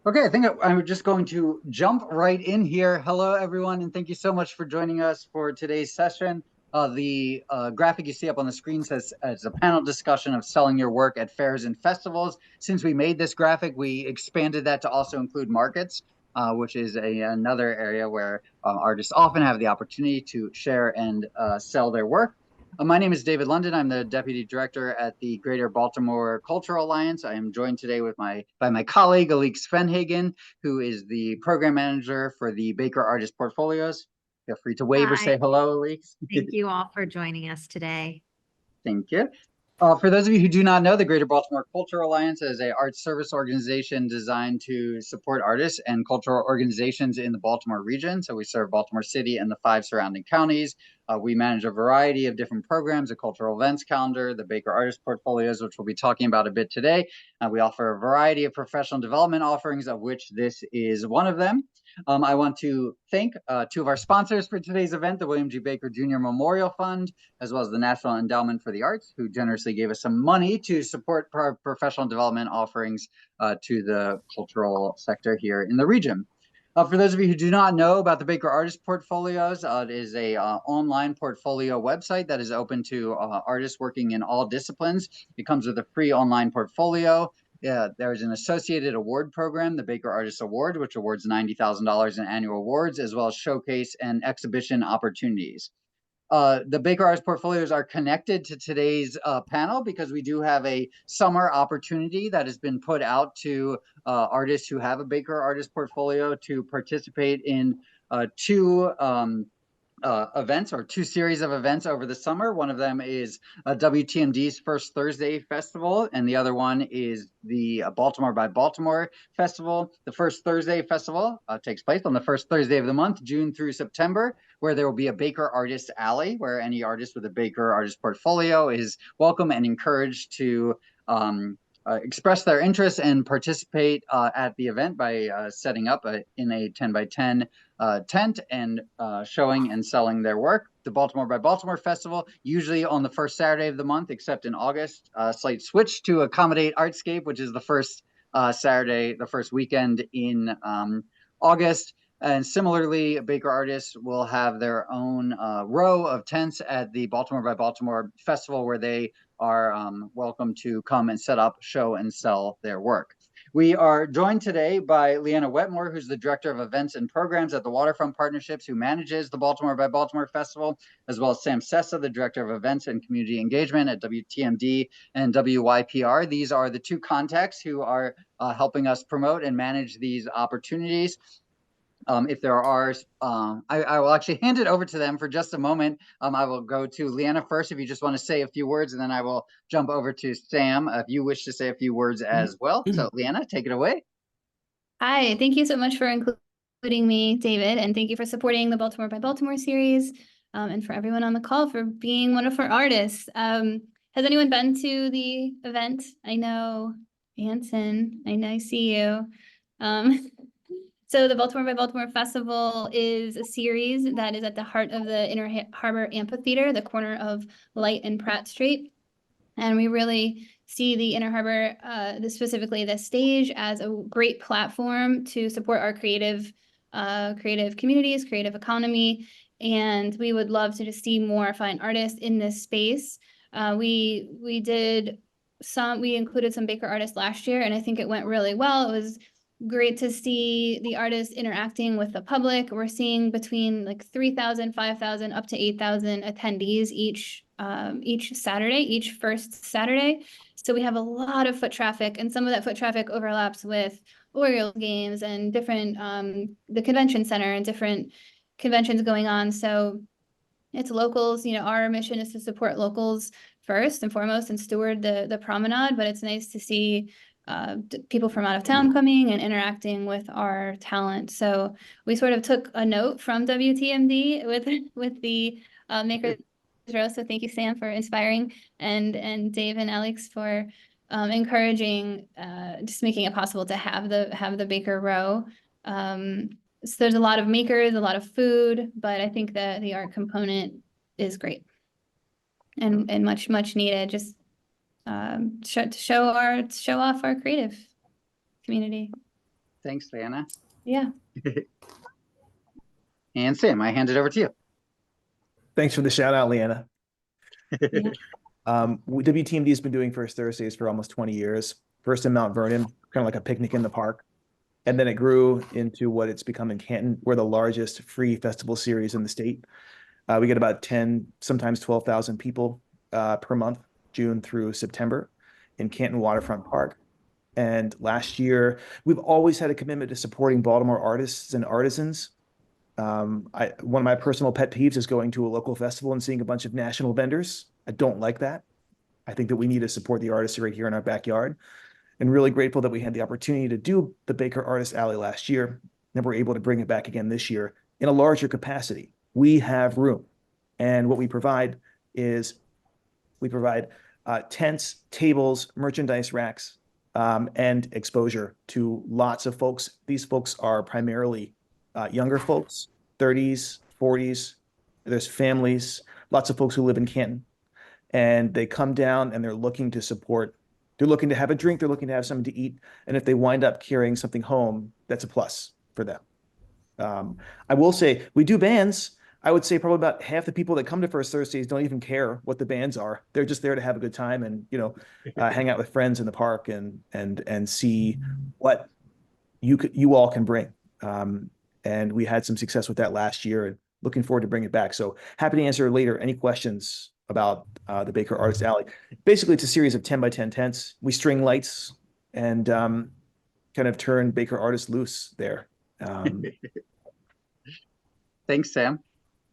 Okay, I think I'm just going to jump right in here. Hello, everyone, and thank you so much for joining us for today's session. The graphic you see up on the screen says it's a panel discussion of selling your work at fairs and festivals. Since we made this graphic, we expanded that to also include markets, which is another area where artists often have the opportunity to share and sell their work. My name is David London. I'm the Deputy Director at the Greater Baltimore Cultural Alliance. I am joined today by my colleague, Alix Svenhagen, who is the Program Manager for the Baker Artist Portfolios. Feel free to wave or Hi, say hello, Alix. thank you all for joining us today. Thank you. For those of you who do not know, the Greater Baltimore Cultural Alliance is a arts service organization designed to support artists and cultural organizations in the Baltimore region. So we serve Baltimore City and the 5 surrounding counties. We manage a variety of different programs, a cultural events calendar, the Baker Artist Portfolios, which we'll be talking about a bit today. We offer a variety of professional development offerings, of which this is one of them. I want to thank 2 of our sponsors for today's event, the William G. Baker Jr. Memorial Fund, as well as the National Endowment for the Arts, who generously gave us some money to support our professional development offerings to the cultural sector here in the region. For those of you who do not know about the Baker Artist Portfolios, it is a online portfolio website that is open to artists working in all disciplines. It comes with a free online portfolio. There's an associated award program, the Baker Artist Award, which awards $90,000 in annual awards, as well as showcase and exhibition opportunities. The Baker Artist Portfolios are connected to today's panel because we do have a summer opportunity that has been put out to artists who have a Baker Artist Portfolio to participate in 2 events or 2 series of events over the summer. One of them is WTMD's First Thursday Festival, and the other one is the Baltimore by Baltimore Festival. The First Thursday Festival takes place on the first Thursday of the month, June through September, where there will be a Baker Artist Alley, where any artist with a Baker Artist Portfolio is welcome and encouraged to express their interest and participate at the event by setting up in a 10 by 10 tent and showing and selling their work. The Baltimore by Baltimore Festival, usually on the first Saturday of the month, except in August. Slight switch to accommodate Artscape, which is the first Saturday, the first weekend in August. And similarly, Baker artists will have their own row of tents at the Baltimore by Baltimore Festival, where they are welcome to come and set up, show, and sell their work. We are joined today by Leanna Wetmore, who's the Director of Events and Programs at the Waterfront Partnerships, who manages the Baltimore by Baltimore Festival, as well as Sam Sessa, the Director of Events and Community Engagement at WTMD and WYPR. These are the 2 contacts who are helping us promote and manage these opportunities. If there are, I will actually hand it over to them for just a moment. I will go to Leanna first if you just want to say a few words, and then I will jump over to Sam if you wish to say a few words as well. So Leanna, take it away. Hi, thank you so much for including me, David, and thank you for supporting the Baltimore by Baltimore series, and for everyone on the call for being one of our artists. Has anyone been to the event? I know Anson, I know I see you. So the Baltimore by Baltimore Festival is a series that is at the heart of the Inner Harbor Amphitheater, the corner of Light and Pratt Street. And we really see the Inner Harbor, specifically the stage, as a great platform to support our creative communities, creative economy. And we would love to just see more fine artists in this space. We included some Baker artists last year, and I think it went really well. It was great to see the artists interacting with the public. We're seeing between like 3,000, 5,000, up to 8,000 attendees each Saturday, each first Saturday. So we have a lot of foot traffic, and some of that foot traffic overlaps with Orioles games and different the convention center and different conventions going on. So it's locals. Our mission is to support locals first and foremost and steward the promenade, but it's nice to see people from out of town coming and interacting with our talent. So we sort of took a note from WTMD with the Makers Row. So thank you, Sam, for inspiring, and Dave and Alex for encouraging, just making it possible to have the Baker Row. So there's a lot of makers, a lot of food, but I think that the art component is great and much needed. Just show off our creative community. Thanks, Leanna. Yeah. And Sam, I hand it over to you. Thanks for the shout out, Leanna. Yeah. WTMD has been doing First Thursdays for almost 20 years. First in Mount Vernon, kind of like a picnic in the park. And then it grew into what it's become in Canton. We're the largest free festival series in the state. We get about 10, sometimes 12,000 people per month, June through September, in Canton Waterfront Park. And last year, we've always had a commitment to supporting Baltimore artists and artisans. One of my personal pet peeves is going to a local festival and seeing a bunch of national vendors. I don't like that. I think that we need to support the artists right here in our backyard. And really grateful that we had the opportunity to do the Baker Artist Alley last year, and we're able to bring it back again this year in a larger capacity. We have room. And what we provide is tents, tables, merchandise racks, and exposure to lots of folks. These folks are primarily younger folks, 30s, 40s. There's families, lots of folks who live in Canton. And they come down and they're looking to support. They're looking to have a drink. They're looking to have something to eat. And if they wind up carrying something home, that's a plus for them. I will say we do bands. I would say probably about half the people that come to First Thursdays don't even care what the bands are. They're just there to have a good time and, hang out with friends in the park and see what you all can bring. And we had some success with that last year and looking forward to bring it back. So happy to answer later any questions about the Baker Artist Alley. Basically, it's a series of 10 by 10 tents. We string lights and kind of turn Baker artists loose there. Thanks, Sam.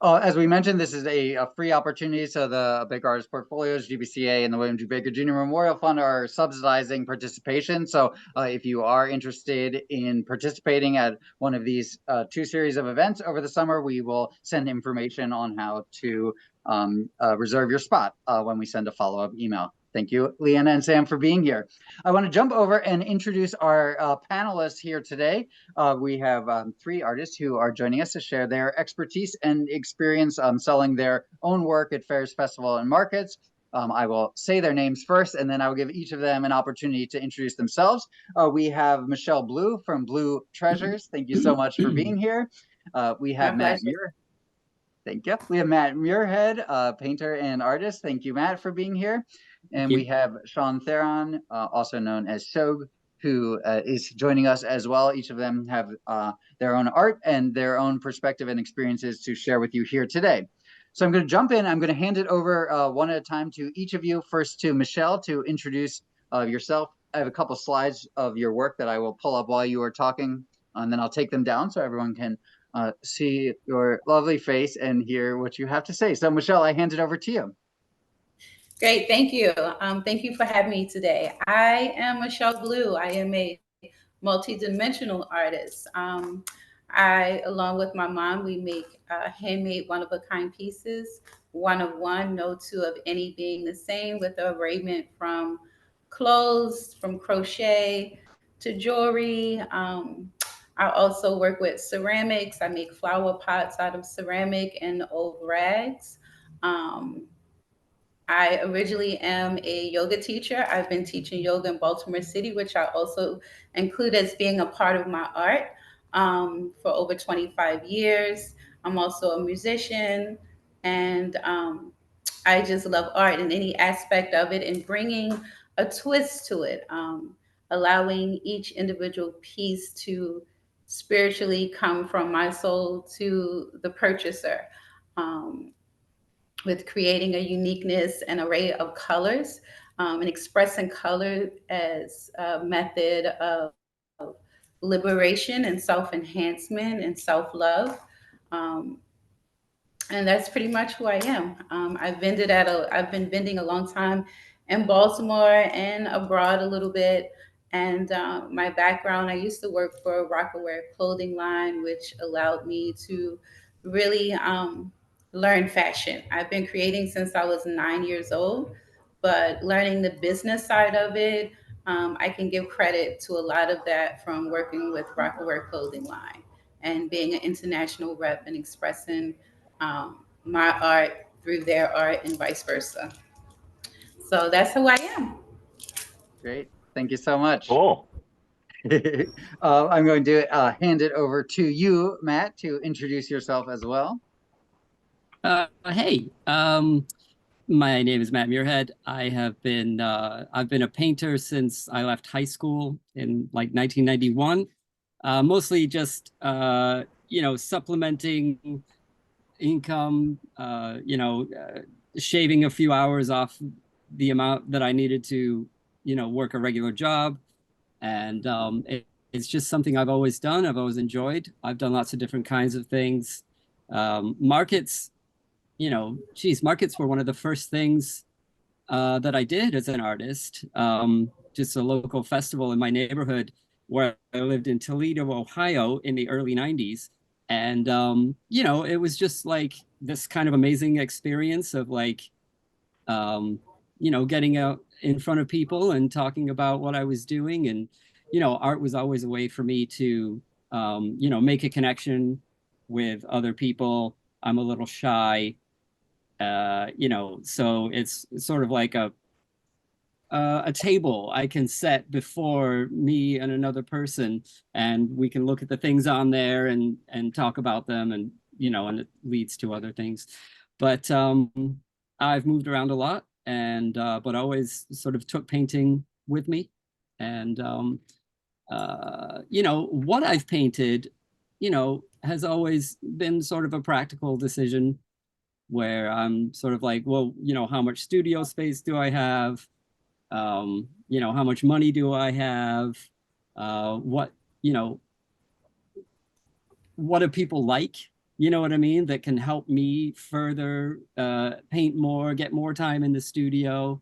As we mentioned, this is a free opportunity. So the Baker Artist Portfolios, GBCA, and the William G. Baker Jr. Memorial Fund are subsidizing participation. So if you are interested in participating at one of these two series of events over the summer, we will send information on how to reserve your spot when we send a follow-up email. Thank you, Leanna and Sam, for being here. I want to jump over and introduce our panelists here today. We have three artists who are joining us to share their expertise and experience selling their own work at fairs, festival, and markets. I will say their names first, and then I will give each of them an opportunity to introduce themselves. We have Michele Blue from Blue Treasures. Thank you so much for being here. We have Matt Muir. Thank you. We have Matt Muirhead, painter and artist. Thank you, Matt, for being here. And we have Shawn Theron, also known as SOGH, who is joining us as well. Each of them have their own art and their own perspective and experiences to share with you here today. So I'm going to jump in. I'm going to hand it over one at a time to each of you. First to Michele to introduce yourself. I have a couple slides of your work that I will pull up while you are talking, and then I'll take them down so everyone can see your lovely face and hear what you have to say. So Michele, I hand it over to you. Great, thank you. Thank you for having me today. I am Michele Blue. I am a multi-dimensional artist. I, along with my mom, we make handmade one-of-a-kind pieces, one of one, no two of any being the same, with arrangement from clothes, from crochet to jewelry. I also work with ceramics. I make flower pots out of ceramic and old rags. I originally am a yoga teacher. I've been teaching yoga in Baltimore City, which I also include as being a part of my art for over 25 years. I'm also a musician, and I just love art in any aspect of it and bringing a twist to it, allowing each individual piece to spiritually come from my soul to the purchaser. With creating a uniqueness and array of colors and expressing color as a method of liberation and self-enhancement and self-love. And that's pretty much who I am. I've been vending a long time in Baltimore and abroad a little bit. And my background, I used to work for a Rockaware clothing line, which allowed me to really learn fashion. I've been creating since I was 9 years old, but learning the business side of it, I can give credit to a lot of that from working with Rockaware clothing line and being an international rep and expressing my art through their art and vice versa. So that's who I am. Great. Thank you so much. Cool. I'm going to hand it over to you, Matt, to introduce yourself as well. Hey, my name is Matt Muirhead. I've been a painter since I left high school in like 1991. Mostly just supplementing income, shaving a few hours off the amount that I needed to, work a regular job. And it's just something I've always done. I've always enjoyed. I've done lots of different kinds of things. Markets, markets were one of the first things that I did as an artist. Just a local festival in my neighborhood where I lived in Toledo, Ohio in the early 90s. And, it was just like this kind of amazing experience of like, getting out in front of people and talking about what I was doing. And, art was always a way for me to, make a connection with other people. I'm a little shy, so it's sort of like a table I can set before me and another person, and we can look at the things on there and talk about them, and and it leads to other things. But I've moved around a lot, and but always sort of took painting with me, and what I've painted, has always been sort of a practical decision where I'm sort of like, well, how much studio space do I have? How much money do I have? What, what do people like? You know what I mean? That can help me further paint more, get more time in the studio.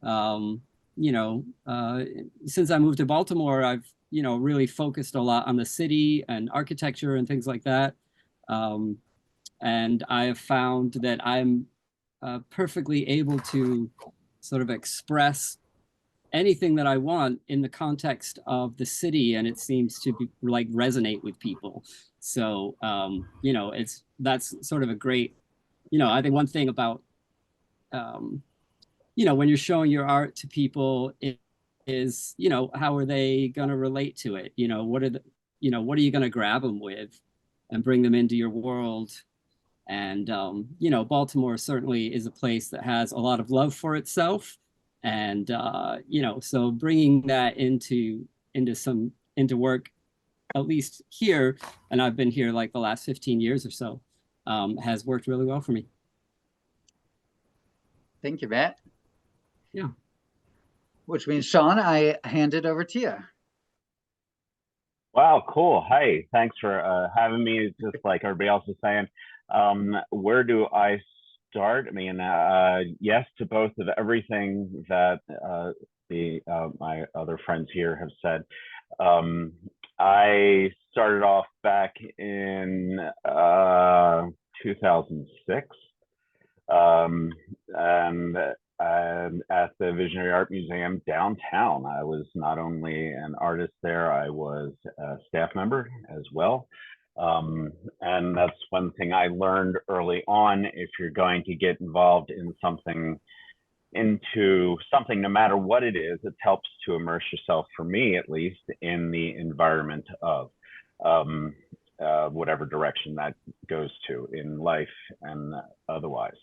Um, since I moved to Baltimore, I've, really focused a lot on the city and architecture and things like that. And I have found that I'm perfectly able to sort of express anything that I want in the context of the city, and it seems to be like resonate with people. So that's sort of a great, I think one thing about when you're showing your art to people is, how are they going to relate to it? What are you going to grab them with and bring them into your world? And, Baltimore certainly is a place that has a lot of love for itself. And, so bringing that into work, at least here, and I've been here like the last 15 years or so, has worked really well for me. Thank you, Matt. Yeah. Which means, Shawn, I hand it over to you. Wow, cool. Hey, thanks for having me. Just like everybody else is saying, where do I start? I mean, yes to both of everything that my other friends here have said. I started off back in 2006, and at the Visionary Art Museum downtown. I was not only an artist there, I was a staff member as well. And that's one thing I learned early on. If you're going to get involved in something, no matter what it is, it helps to immerse yourself, for me at least, in the environment of whatever direction that goes to in life and otherwise.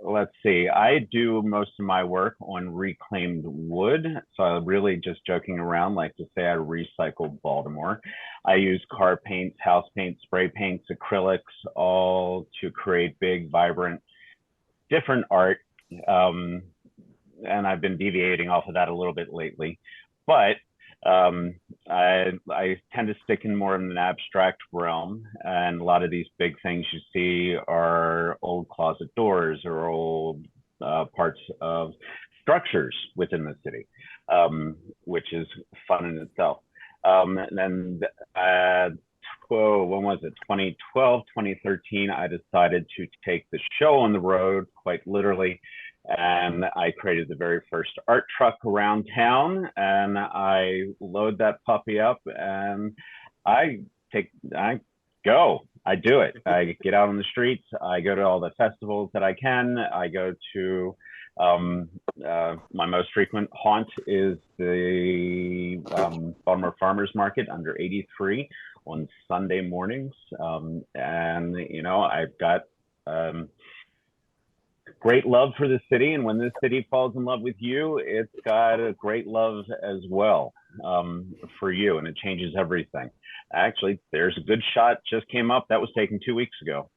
Let's see, I do most of my work on reclaimed wood. So I'm really just joking around, like to say I recycle Baltimore. I use car paints, house paints, spray paints, acrylics, all to create big, vibrant, different art. And I've been deviating off of that a little bit lately. But I tend to stick in more of an abstract realm, and a lot of these big things you see are old closet doors or old parts of structures within the city, which is fun in itself. And then when was it, 2012, 2013, I decided to take the show on the road, quite literally. And I created the very first art truck around town, and I load that puppy up and I do it. I get out on the streets. I go to all the festivals that I can. I go to My most frequent haunt is the Baltimore Farmers Market under 83 on Sunday mornings. And, you know, I've got great love for the city. And when this city falls in love with you, it's got a great love as well for you. And it changes everything. Actually, there's a good shot just came up. That was taken 2 weeks ago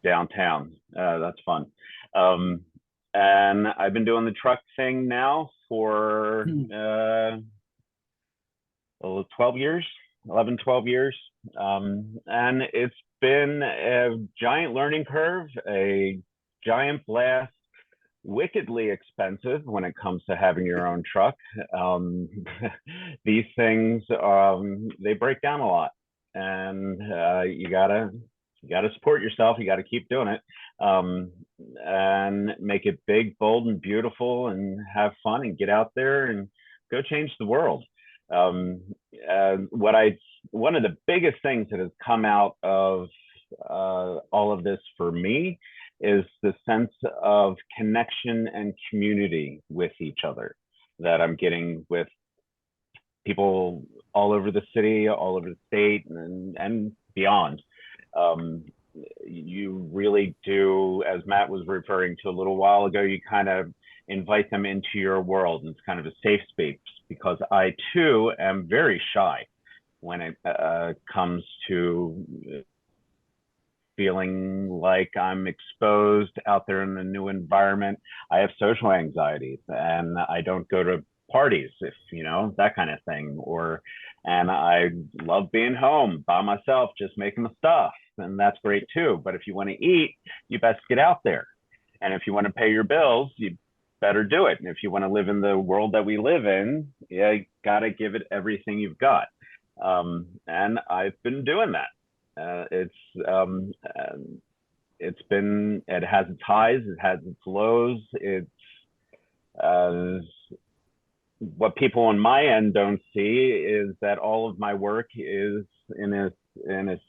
downtown. That's fun. And I've been doing the truck thing now for 12 years, 11, 12 years. And it's been a giant learning curve, a giant blast, wickedly expensive when it comes to having your own truck. These things, they break down a lot, and you gotta support yourself. You gotta keep doing it, and make it big, bold, and beautiful, and have fun, and get out there and go change the world. One of the biggest things that has come out of all of this for me is the sense of connection and community with each other that I'm getting with people all over the city, all over the state, and beyond. You really do, as Matt was referring to a little while ago, you kind of invite them into your world, and it's kind of a safe space, because I too am very shy when it comes to feeling like I'm exposed out there in a new environment. I have social anxiety, and I don't go to parties, if you know, that kind of thing. And I love being home by myself, just making the stuff, and that's great too. But if you want to eat, you best get out there. And if you want to pay your bills, you better do it. And if you want to live in the world that we live in, you gotta give it everything you've got. And I've been doing that. It has its highs, it has its lows. It's what people on my end don't see is that all of my work is in a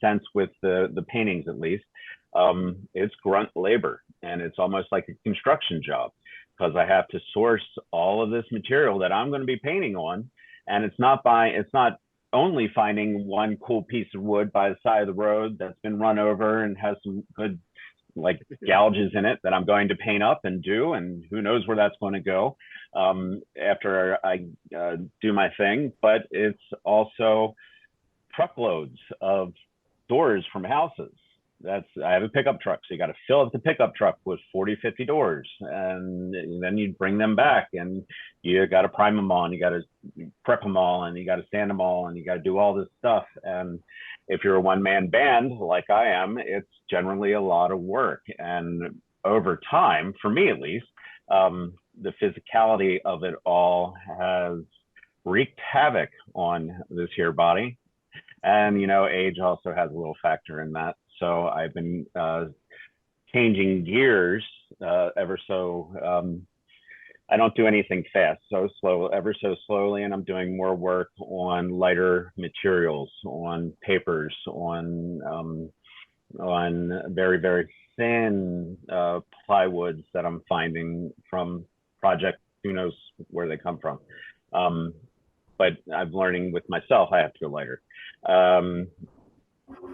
sense, with the paintings at least, it's grunt labor, and it's almost like a construction job, because I have to source all of this material that I'm going to be painting on. And it's not only finding one cool piece of wood by the side of the road that's been run over and has some good like gouges in it that I'm going to paint up and do, and who knows where that's going to go after I do my thing. But it's also truckloads of doors from houses. I have a pickup truck, so you got to fill up the pickup truck with 40, 50 doors, and then you bring them back, and you got to prime them all, and you got to prep them all, and you got to sand them all, and you got to do all this stuff. And if you're a one-man band like I am, it's generally a lot of work. And over time, for me at least, the physicality of it all has wreaked havoc on this here body. And, you know, age also has a little factor in that. So I've been changing gears ever so. I don't do anything fast, so slow, ever so slowly. And I'm doing more work on lighter materials, on papers, on very, very thin plywoods that I'm finding from projects. Who knows where they come from. But I'm learning with myself, I have to go lighter.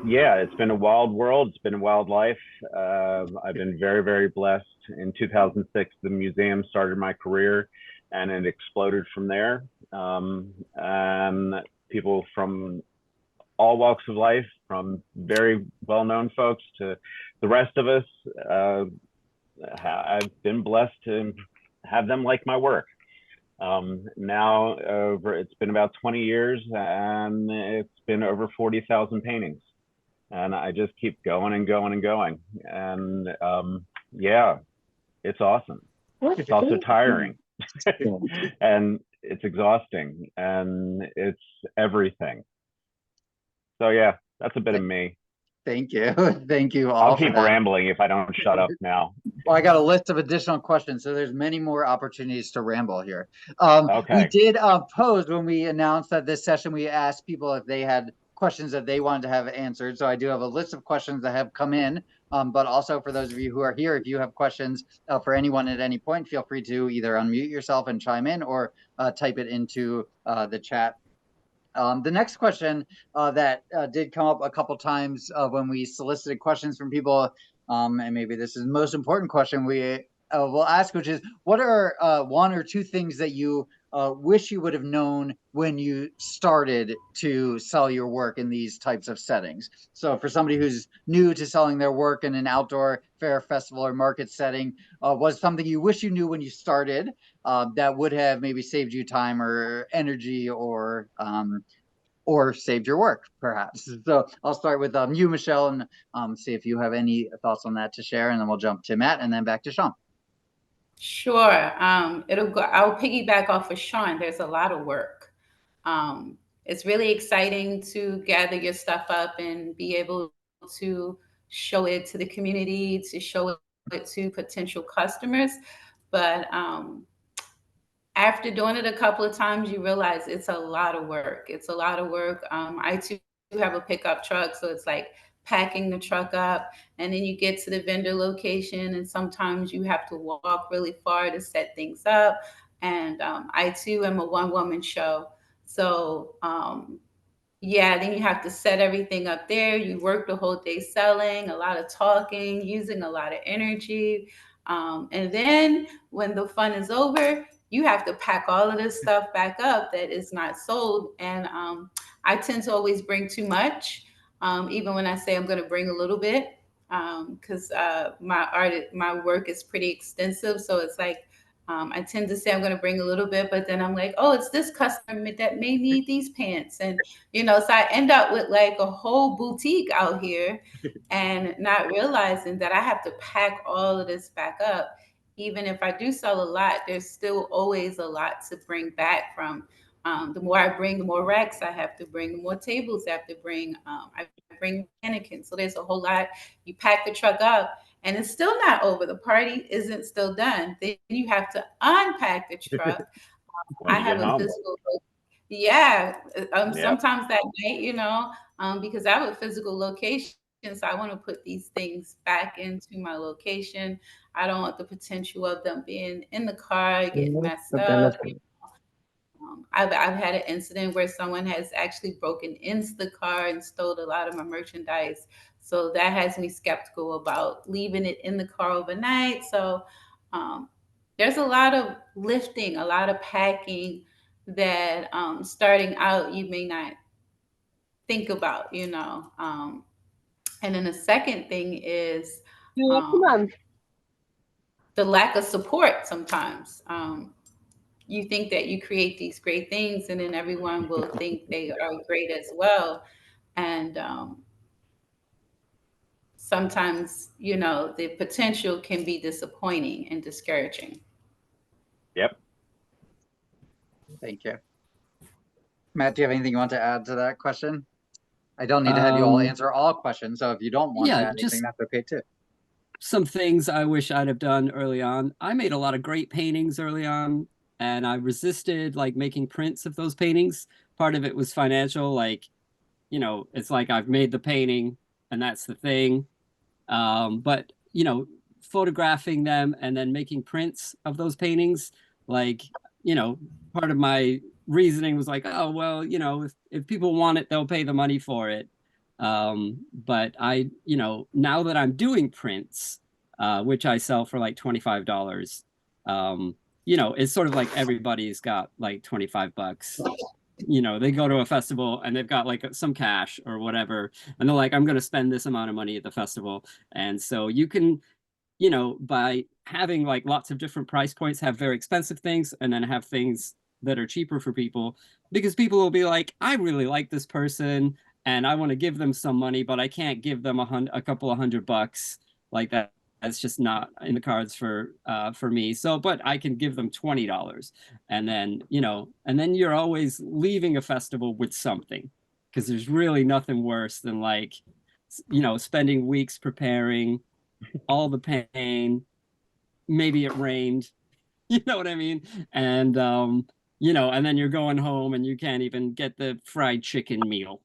Yeah, it's been a wild world. It's been a wild life. I've been very, very blessed. In 2006, the museum started my career, and it exploded from there. And people from all walks of life, from very well-known folks to the rest of us, I've been blessed to have them like my work. Now it's been about 20 years, and it's been over 40,000 paintings, and I just keep going and going and going. And yeah, it's awesome. It's also tiring and it's exhausting, and it's everything. So yeah, that's a bit of me. Thank you. Thank you all. I'll keep rambling if I don't shut up now. Well, I got a list of additional questions, so there's many more opportunities to ramble here. Okay. We did pose when we announced that this session, we asked people if they had questions that they wanted to have answered. So I do have a list of questions that have come in But also for those of you who are here, if you have questions for anyone at any point, feel free to either unmute yourself and chime in or type it into the chat. The next question that did come up a couple times when we solicited questions from people, and maybe this is the most important question we will ask, which is, what are one or two things that you wish you would have known when you started to sell your work in these types of settings? So for somebody who's new to selling their work in an outdoor fair, festival, or market setting, was something you wish you knew when you started that would have maybe saved you time or energy or saved your work, perhaps. So I'll start with you, Michele, and see if you have any thoughts on that to share, and then we'll jump to Matt and then back to Shawn. Sure. I'll piggyback off of Shawn. There's a lot of work. It's really exciting to gather your stuff up and be able to show it to the community, to show it to potential customers. But after doing it a couple of times, you realize it's a lot of work. It's a lot of work. I too have a pickup truck, so it's like packing the truck up, and then you get to the vendor location, and sometimes you have to walk really far to set things up. And I too am a one-woman show, so yeah, then you have to set everything up there. You work the whole day selling, a lot of talking, using a lot of energy. And then when the fun is over, you have to pack all of this stuff back up that is not sold. And I tend to always bring too much, even when I say I'm going to bring a little bit, because my work is pretty extensive. So it's like, I tend to say I'm going to bring a little bit, but then I'm like, oh, it's this customer that may need these pants. And, so I end up with like a whole boutique out here and not realizing that I have to pack all of this back up. Even if I do sell a lot, there's still always a lot to bring back from. The more I bring, the more racks I have to bring, the more tables I have to bring. I bring mannequins. So there's a whole lot. You pack the truck up and it's still not over. The party isn't still done. Then you have to unpack the truck. I have a physical, sometimes that night, because I have a physical location. So I want to put these things back into my location. I don't want the potential of them being in the car, getting messed up. I've had an incident where someone has actually broken into the car and stole a lot of my merchandise. So that has me skeptical about leaving it in the car overnight. So there's a lot of lifting, a lot of packing that starting out you may not think about, and then the second thing is the lack of support sometimes. You think that you create these great things and then everyone will think they are great as well. And sometimes, the potential can be disappointing and discouraging. Yep. Thank you. Matt, do you have anything you want to add to that question? I don't need to have you all answer all questions, so if you don't want to add anything, that's okay too. Some things I wish I'd have done early on. I made a lot of great paintings early on, and I resisted like making prints of those paintings. Part of it was financial, like, it's like I've made the painting and that's the thing. But, photographing them and then making prints of those paintings, like, part of my reasoning was like, oh, well, if people want it, they'll pay the money for it. But I, now that I'm doing prints, which I sell for like $25, it's sort of like everybody's got like $25. They go to a festival and they've got like some cash or whatever, and they're like, I'm going to spend this amount of money at the festival. And so you can, by having like lots of different price points, have very expensive things and then have things that are cheaper for people, because people will be like, I really like this person and I want to give them some money, but I can't give them a couple of $100 like that. That's just not in the cards for me. So, but I can give them $20, and then, and then you're always leaving a festival with something, because there's really nothing worse than like, spending weeks preparing, all the pain, maybe it rained, you know what I mean? And, and then you're going home and you can't even get the fried chicken meal,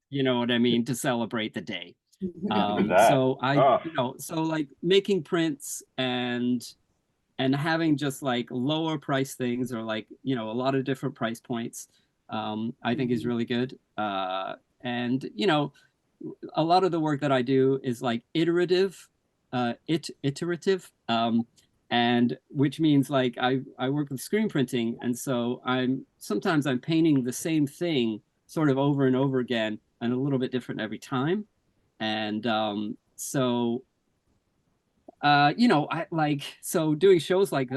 you know what I mean, to celebrate the day. that? So Oh. so like making prints and having just like lower price things, or like, a lot of different price points, I think is really good. And a lot of the work that I do is like iterative, iterative, and which means like I work with screen printing, and so sometimes I'm painting the same thing sort of over and over again, and a little bit different every time. And so I like, so doing shows like,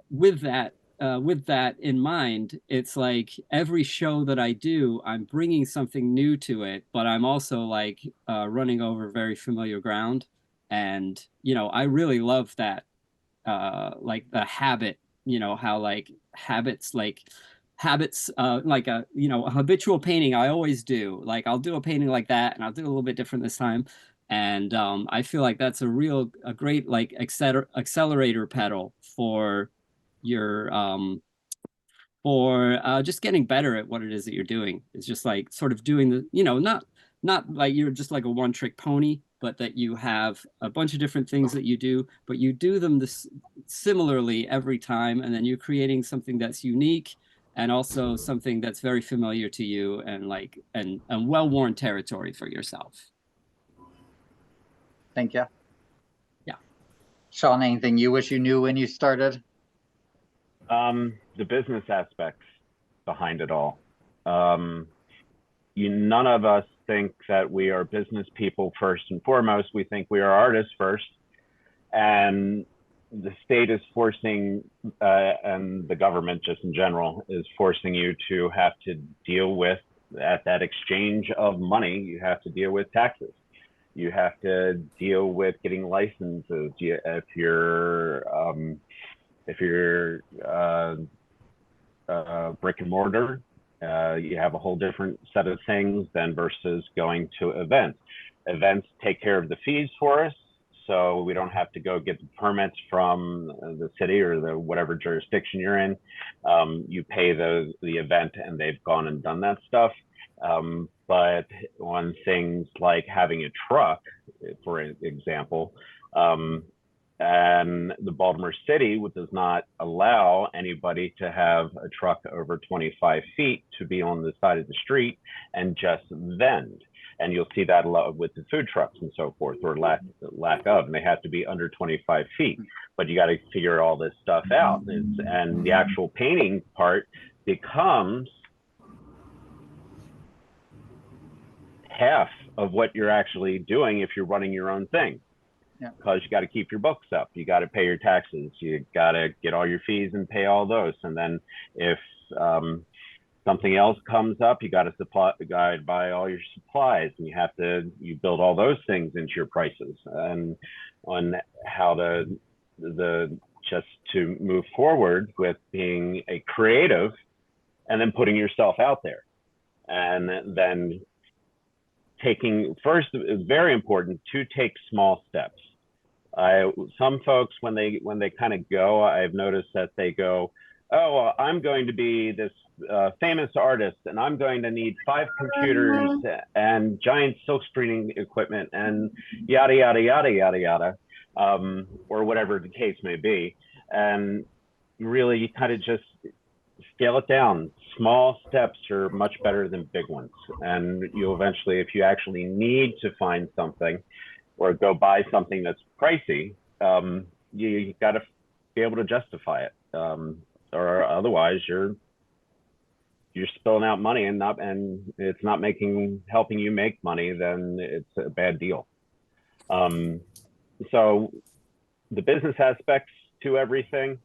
with that in mind, it's like every show that I do, I'm bringing something new to it, but I'm also like running over very familiar ground. And, I really love that, like the habit, how like habits, like a habitual painting. I always do, like, I'll do a painting like that, and I'll do it a little bit different this time. And I feel like that's a great like accelerator pedal for your just getting better at what it is that you're doing. It's just like sort of doing the, not like you're just like a one trick pony, but that you have a bunch of different things that you do, but you do them similarly every time, and then you're creating something that's unique, and also something that's very familiar to you, and like and well-worn territory for yourself. Thank you. Yeah. Shawn, anything you wish you knew when you started? The business aspects behind it all. None of us think that we are business people first and foremost. We think we are artists first. And the state is forcing, and the government just in general is forcing you to have to deal with, at that exchange of money, you have to deal with taxes. You have to deal with getting licenses. If you're brick and mortar, you have a whole different set of things than versus going to events. Events take care of the fees for us, so we don't have to go get the permits from the city or the whatever jurisdiction you're in. You pay the event, and they've gone and done that stuff. But on things like having a truck, for example, and the Baltimore City does not allow anybody to have a truck over 25 feet to be on the side of the street and just vend. And you'll see that a lot with the food trucks and so forth, or lack of, and they have to be under 25 feet. But you got to figure all this stuff out. And the actual painting part becomes half of what you're actually doing if you're running your own thing. Yeah. Because you got to keep your books up, you got to pay your taxes, you got to get all your fees and pay all those. And then if something else comes up, you got to buy all your supplies, and you build all those things into your prices, and on how just to move forward with being a creative, and then putting yourself out there, and then first, it's very important to take small steps. Some folks, when they kind of go, I've noticed that they go, oh, well, I'm going to be this famous artist, and I'm going to need 5 computers and giant silk screening equipment and yada, yada, yada, yada, yada, or whatever the case may be. And really, you kind of just scale it down. Small steps are much better than big ones. And you'll eventually, if you actually need to find something or go buy something that's pricey, you got to be able to justify it. Or otherwise you're spilling out money and it's not helping you make money, then it's a bad deal. So the business aspects to everything,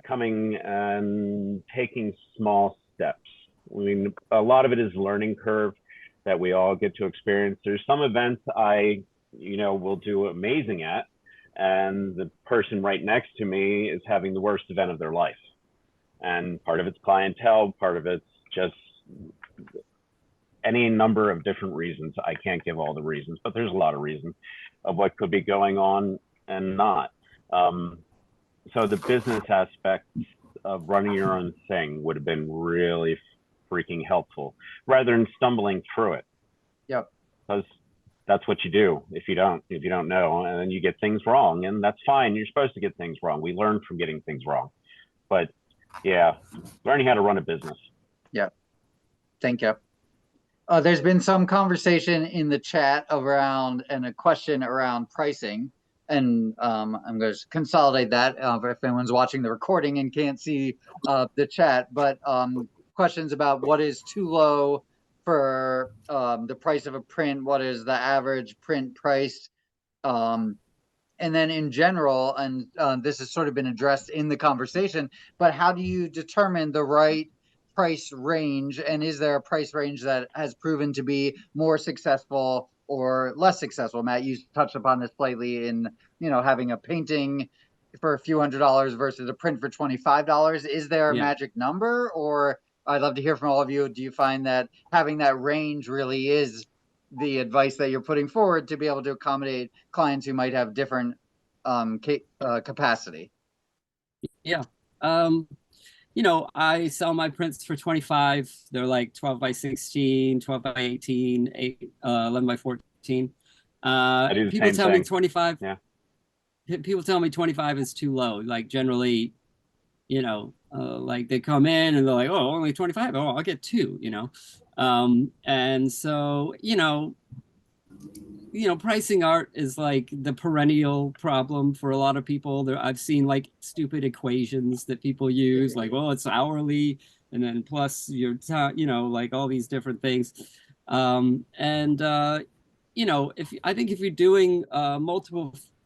coming and taking small steps. I mean, a lot of it is learning curve that we all get to experience. There's some events I will do amazing at, and the person right next to me is having the worst event of their life. And part of it's clientele, part of it's just any number of different reasons. I can't give all the reasons, but there's a lot of reasons of what could be going on and not. So the business aspect of running your own thing would have been really freaking helpful, rather than stumbling through it. Yep. Because that's what you do if you don't know, and then you get things wrong, and that's fine. You're supposed to get things wrong. We learn from getting things wrong, but yeah, learning how to run a business. Yeah, thank you. There's been some conversation in the chat around and a question around pricing, and I'm going to consolidate that if anyone's watching the recording and can't see the chat, but questions about what is too low for the price of a print, what is the average print price, and then in general, and this has sort of been addressed in the conversation, but how do you determine the right price range, and is there a price range that has proven to be more successful or less successful? Matt, you touched upon this slightly in, having a painting for a few $100s versus a print for $25. Is there a magic number? Or I'd love to hear from all of you. Do you find that having that range really is the advice that you're putting forward to be able to accommodate clients who might have different capacity? Yeah. I sell my prints for 25. They're like 12 by 16, 12 by 18, 11 by 14. People tell me 25. Yeah. People tell me 25 is too low. Like generally, like they come in and they're like, oh, only 25. Oh, I'll get 2, and so, pricing art is like the perennial problem for a lot of people. I've seen like stupid equations that people use, like, well, it's hourly, and then plus your time, like all these different things. If you're doing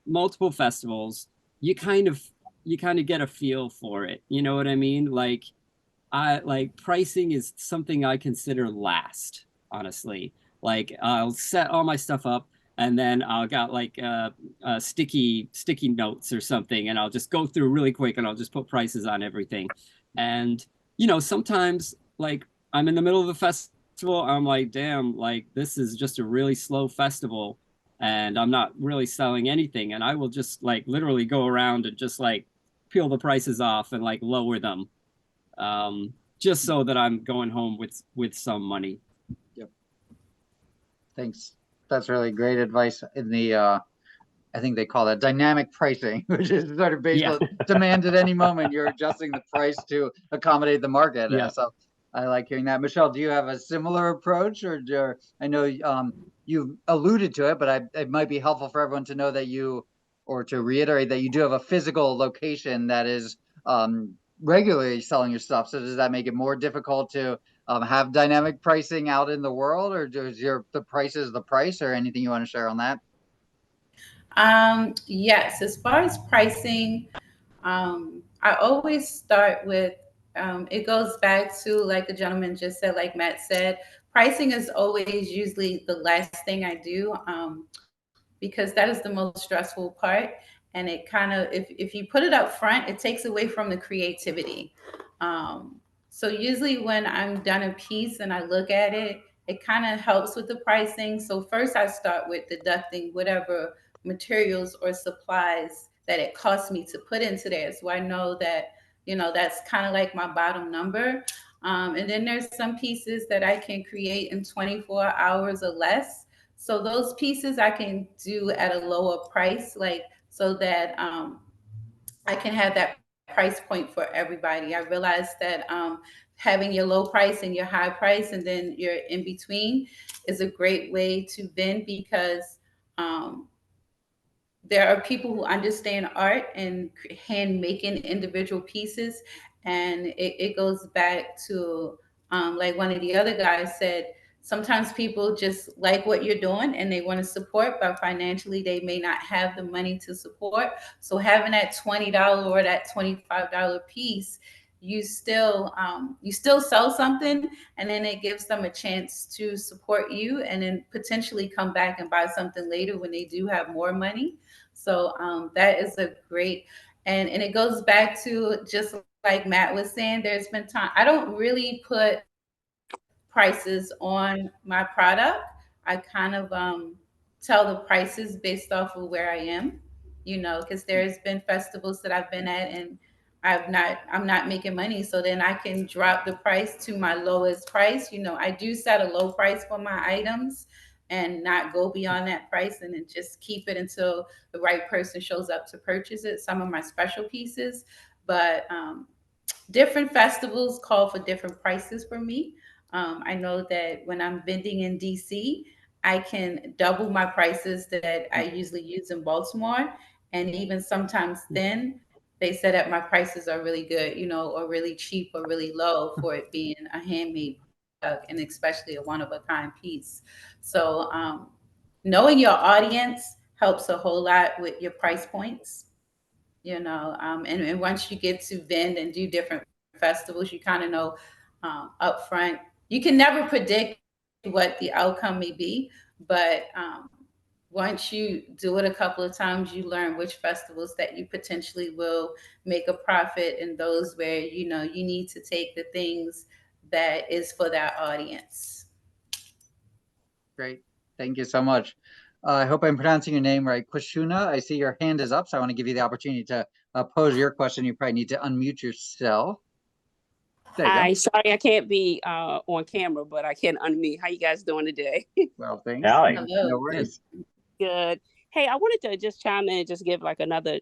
multiple festivals, you kind of get a feel for it. You know what I mean? Like, pricing is something I consider last, honestly. Like, I'll set all my stuff up, and then I'll got like sticky notes or something, and I'll just go through really quick, and I'll just put prices on everything. And sometimes, like, I'm in the middle of the festival, I'm like, damn, like this is just a really slow festival, and I'm not really selling anything, and I will just like literally go around and just like peel the prices off and like lower them, just so that I'm going home with some money. Yep. Thanks. That's really great advice in the, I think they call that dynamic pricing, which is sort of based on demand at any moment. You're adjusting the price to accommodate the market. Yeah. So I like hearing that. Michele, do you have a similar approach, or I know you alluded to it, but it might be helpful for everyone to know that or to reiterate that you do have a physical location that is regularly selling your stuff. So does that make it more difficult to have dynamic pricing out in the world, or does the price is the price, or anything you want to share on that? Yes, as far as pricing, I always start with, it goes back to, like the gentleman just said, like Matt said, pricing is always usually the last thing I do, because that is the most stressful part. And it kind of, if you put it up front, it takes away from the creativity. So usually when I'm done a piece and I look at it, it kind of helps with the pricing. So first I start with deducting whatever materials or supplies that it costs me to put into there. So I know that, that's kind of like my bottom number. And then there's some pieces that I can create in 24 hours or less. So those pieces I can do at a lower price, like so that I can have that price point for everybody. I realize that having your low price and your high price and then your in between is a great way to vend, because there are people who understand art and hand making individual pieces. And it goes back to, like one of the other guys said, sometimes people just like what you're doing and they want to support, but financially they may not have the money to support. So having that $20 or that $25 piece, you still sell something, and then it gives them a chance to support you and then potentially come back and buy something later when they do have more money. So that is a great, and it goes back to just like Matt was saying, there's been time, I don't really put prices on my product. I kind of tell the prices based off of where I am, because there's been festivals that I've been at and I'm not making money. So then I can drop the price to my lowest price. I do set a low price for my items, and not go beyond that price, and then just keep it until the right person shows up to purchase it. Some of my special pieces, but different festivals call for different prices for me. I know that when I'm vending in DC, I can double my prices that I usually use in Baltimore. And even sometimes then, they say that my prices are really good, you know, or really cheap or really low for it being a handmade product, and especially a one of a kind piece. So, knowing your audience helps a whole lot with your price points, you know. And once you get to vend and do different festivals, you kind of know up front. You can never predict what the outcome may be, but once you do it a couple of times, you learn which festivals that you potentially will make a profit, and those where, you know, you need to take the things that is for that audience. Great. Thank you so much. I hope I'm pronouncing your name right. Kwashuna, I see your hand is up, so I want to give you the opportunity to pose your question. You probably need to unmute yourself. There you go. Hi, sorry I can't be on camera, but I can unmute. How you guys doing today? Well, thanks. Allie. Hello. No worries. Good. Hey, I wanted to just chime in and just give like another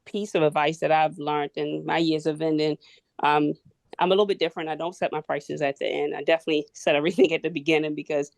piece of advice that I've learned in my years of vending. I'm a little bit different. I don't set my prices at the end. I definitely set everything at the beginning, because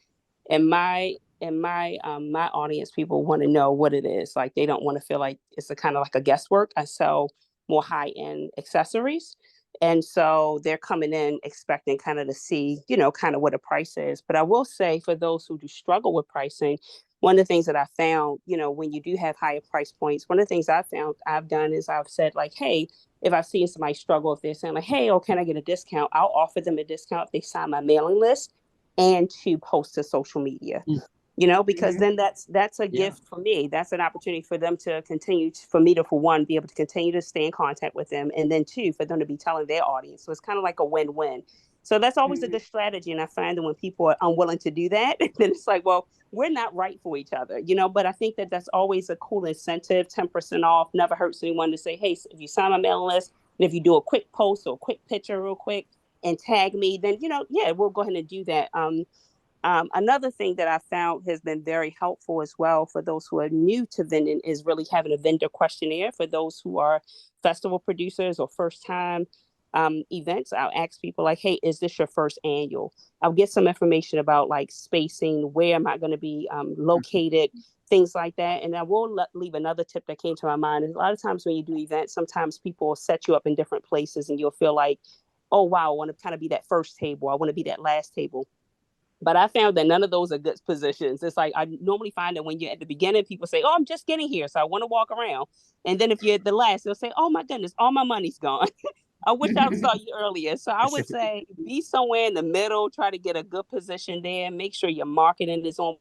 in my my audience, people want to know what it is. Like, they don't want to feel like it's a kind of like a guesswork. I sell more high-end accessories. And so they're coming in expecting kind of to see, you know, kind of what a price is. But I will say, for those who do struggle with pricing, one of the things that I found, you know, when you do have higher price points, one of the things I've done is I've said like, hey, if I've seen somebody struggle, if they're saying like, hey, oh, can I get a discount? I'll offer them a discount if they sign my mailing list and to post to social media. You know, because then that's a gift for me. That's an opportunity for them to continue for me to, for one, be able to continue to stay in contact with them. And then two, for them to be telling their audience. So it's kind of like a win-win. So that's always a good strategy. And I find that when people are unwilling to do that, then it's like, well, we're not right for each other, you know. But I think that that's always a cool incentive. 10% off never hurts anyone to say, hey, if you sign my mailing list, and if you do a quick post or a quick picture real quick and tag me, then, you know, yeah, we'll go ahead and do that. Another thing that I found has been very helpful as well for those who are new to vending is really having a vendor questionnaire for those who are festival producers or first time events. I'll ask people like, hey, is this your first annual? I'll get some information about like spacing, where am I going to be located, things like that. And I will leave another tip that came to my mind. Is a lot of times when you do events, sometimes people will set you up in different places and you'll feel like, oh, wow, I want to kind of be that first table. I want to be that last table. But I found that none of those are good positions. It's like, I normally find that when you're at the beginning, people say, oh, I'm just getting here, so I want to walk around. And then if you're at the last, they'll say, oh, my goodness, all my money's gone. I wish I saw you earlier. So I would say be somewhere in the middle, try to get a good position there. Make sure your marketing is on.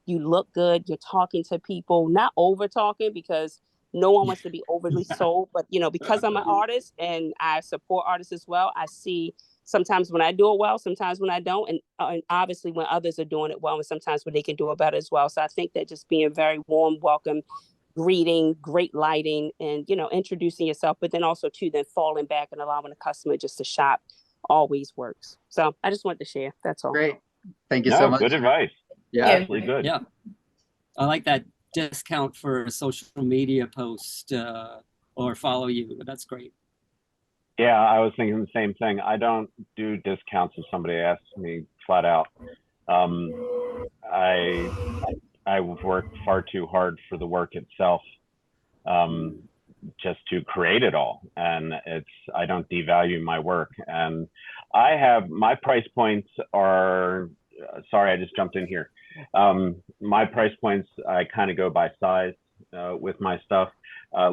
You look good. You're talking to people, not over talking, because no one wants to be overly sold. But, you know, because I'm an artist and I support artists as well, I see sometimes when I do it well, sometimes when I don't, and obviously when others are doing it well, and sometimes when they can do it better as well. So I think that just being very warm, welcome, greeting, great lighting, and, you know, introducing yourself, but then also too, then falling back and allowing the customer just to shop always works. So I just wanted to share. That's all. Great. Thank you so much. Good advice. Yeah. Absolutely good. Yeah. I like that discount for a social media post or follow you. That's great. Yeah, I was thinking the same thing. I don't do discounts if somebody asks me flat out. I've worked far too hard for the work itself, just to create it all. And I don't devalue my work. And my price points are, sorry, I just jumped in here. My price points, I kind of go by size with my stuff.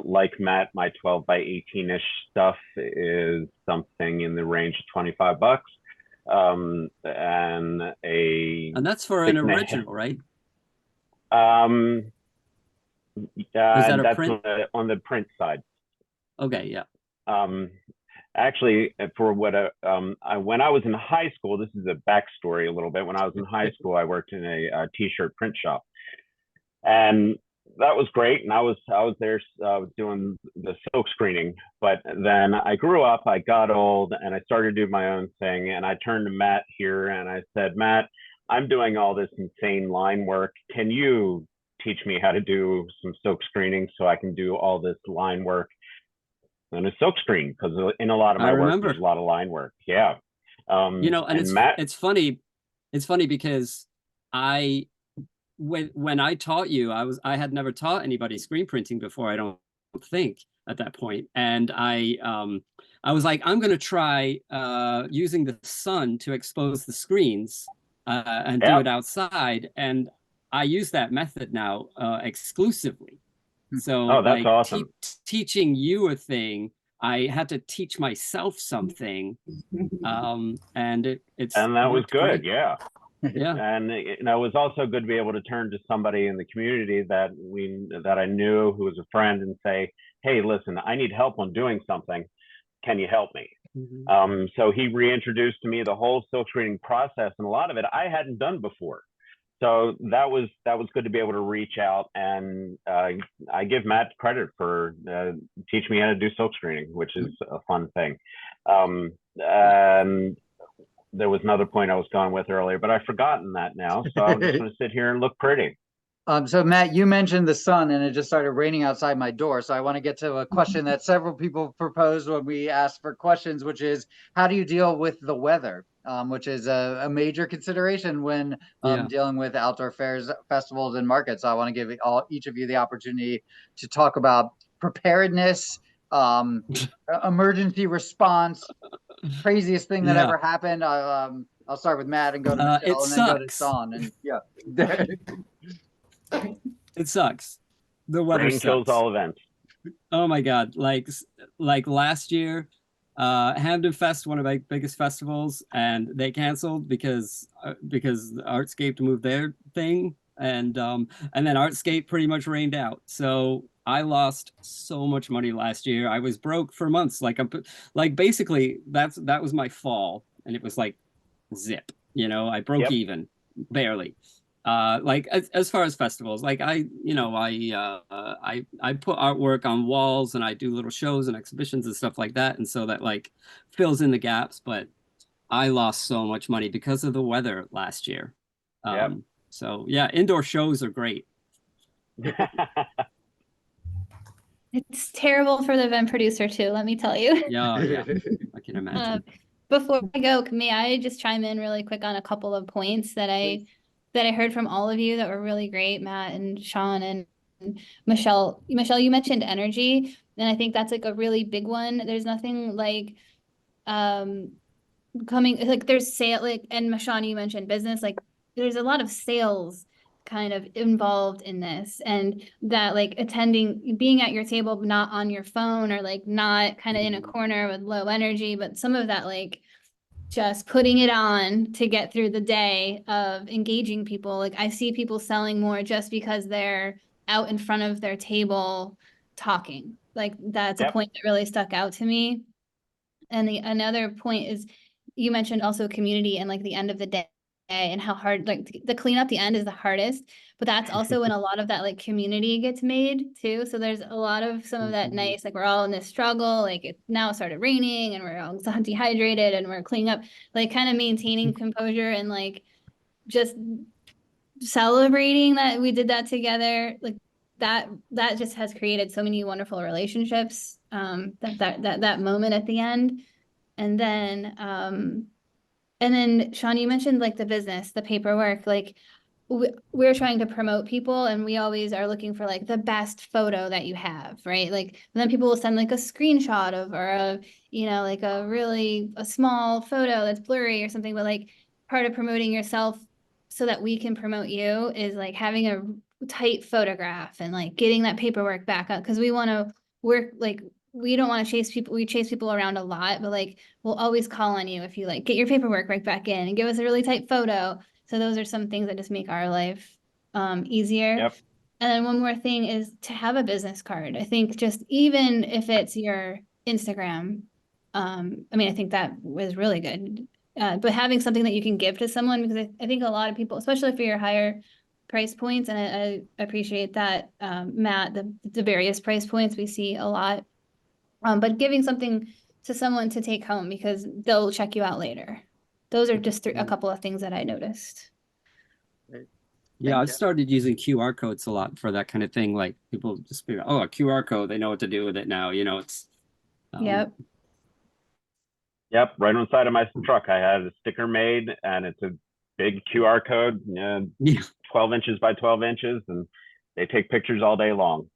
Like Matt, my 12 by 18-ish stuff is something in the range of $25. And that's for an original, right? Is that a that's print? On the print side. Okay, yeah. Actually, for what when I was in high school, this is a backstory a little bit. When I was in high school, I worked in a t-shirt print shop, and that was great. And I was there doing the silk screening. But then I grew up, I got old, and I started to do my own thing. And I turned to Matt here and I said, Matt, I'm doing all this insane line work. Can you teach me how to do some silk screening so I can do all this line work and a silk screen? Because in a lot of I my work, remember. there's a lot of line work. Yeah. You know, and Matt, it's funny because when I taught you, I had never taught anybody screen printing before, I don't think, at that point. And I was like, I'm gonna try using the sun to expose the screens and do it outside. And I use that method now exclusively. So oh, that's like awesome. teaching you a thing, I had to teach myself something. And That was good. great. Yeah. Yeah. And you know, it was also good to be able to turn to somebody in the community that I knew, who was a friend, and say, hey, listen, I need help on doing something. Can you help me? Mm-hmm. So he reintroduced to me the whole silk screening process, and a lot of it I hadn't done before. So that was good to be able to reach out, and I give Matt credit for teaching me how to do silk screening, which is a fun thing. And there was another point I was going with earlier, but I've forgotten that now. So I'm just going to sit here and look pretty. So Matt, you mentioned the sun, and it just started raining outside my door. So I want to get to a question that several people proposed when we asked for questions, which is, how do you deal with the weather? Which is a major consideration when dealing with outdoor fairs, festivals, and markets. So I want to give each of you the opportunity to talk about preparedness, emergency response, craziest thing that ever happened. I'll start with Matt and go to Michele, and then go to Shawn. And yeah. It sucks. The weather Rain kills all events. Oh my God. Like last year, Hamden Fest, one of my biggest festivals, and they canceled because Artscape moved their thing, and then Artscape pretty much rained out. So I lost so much money last year. I was broke for months. Like basically that was my fall, and it was like zip. You know, I broke even barely. Like as far as festivals, like I put artwork on walls, and I do little shows and exhibitions and stuff like that, and so that like fills in the gaps. But I lost so much money because of the weather last year. So yeah, indoor shows are great. It's terrible for the event producer too, let me tell you. Yeah, I can imagine. Before I go, may I just chime in really quick on a couple of points that I heard from all of you that were really great, Matt and Shawn and Michele. Michele, you mentioned energy, and I think that's like a really big one. There's nothing like coming, like there's sale, like, and Shawn, you mentioned business, like there's a lot of sales kind of involved in this, and that like being at your table, not on your phone, or like not kind of in a corner with low energy, but some of that like just putting it on to get through the day of engaging people. Like I see people selling more just because they're out in front of their table talking. Like that's a point that really stuck out to me. And another point is, you mentioned also community and like the end of the day and how hard, like the clean up the end is the hardest, but that's also when a lot of that like community gets made too. So there's a lot of some of that nice, like we're all in this struggle, like it now started raining and we're all dehydrated and we're cleaning up, like kind of maintaining composure and like just celebrating that we did that together. Like that just has created so many wonderful relationships, that moment at the end. And then Shawn, you mentioned like the business, the paperwork, like we're trying to promote people, and we always are looking for like the best photo that you have, right? Like then people will send like a screenshot of, or like a small photo that's blurry or something. But like part of promoting yourself so that we can promote you is like having a tight photograph and like getting that paperwork back up, because we want to work, like we don't want to chase people. We chase people around a lot, but like we'll always call on you if you like get your paperwork right back in and give us a really tight photo. So those are some things that just make our life easier. And then one more thing is to have a business card. I think just even if it's your Instagram, I think that was really good. But having something that you can give to someone, because I think a lot of people, especially for your higher price points, and I appreciate that, Matt, the various price points we see a lot. But giving something to someone to take home because they'll check you out later. Those are just a couple of things that I noticed. Yeah, I've you. started using QR codes a lot for that kind of thing. Like people just be, oh, a QR code, they know what to do with it now. You know, it's Yep. Yep, right on the side of my truck, I had a sticker made, and it's a big QR code, yeah. 12 inches by 12 inches, and they take pictures all day long.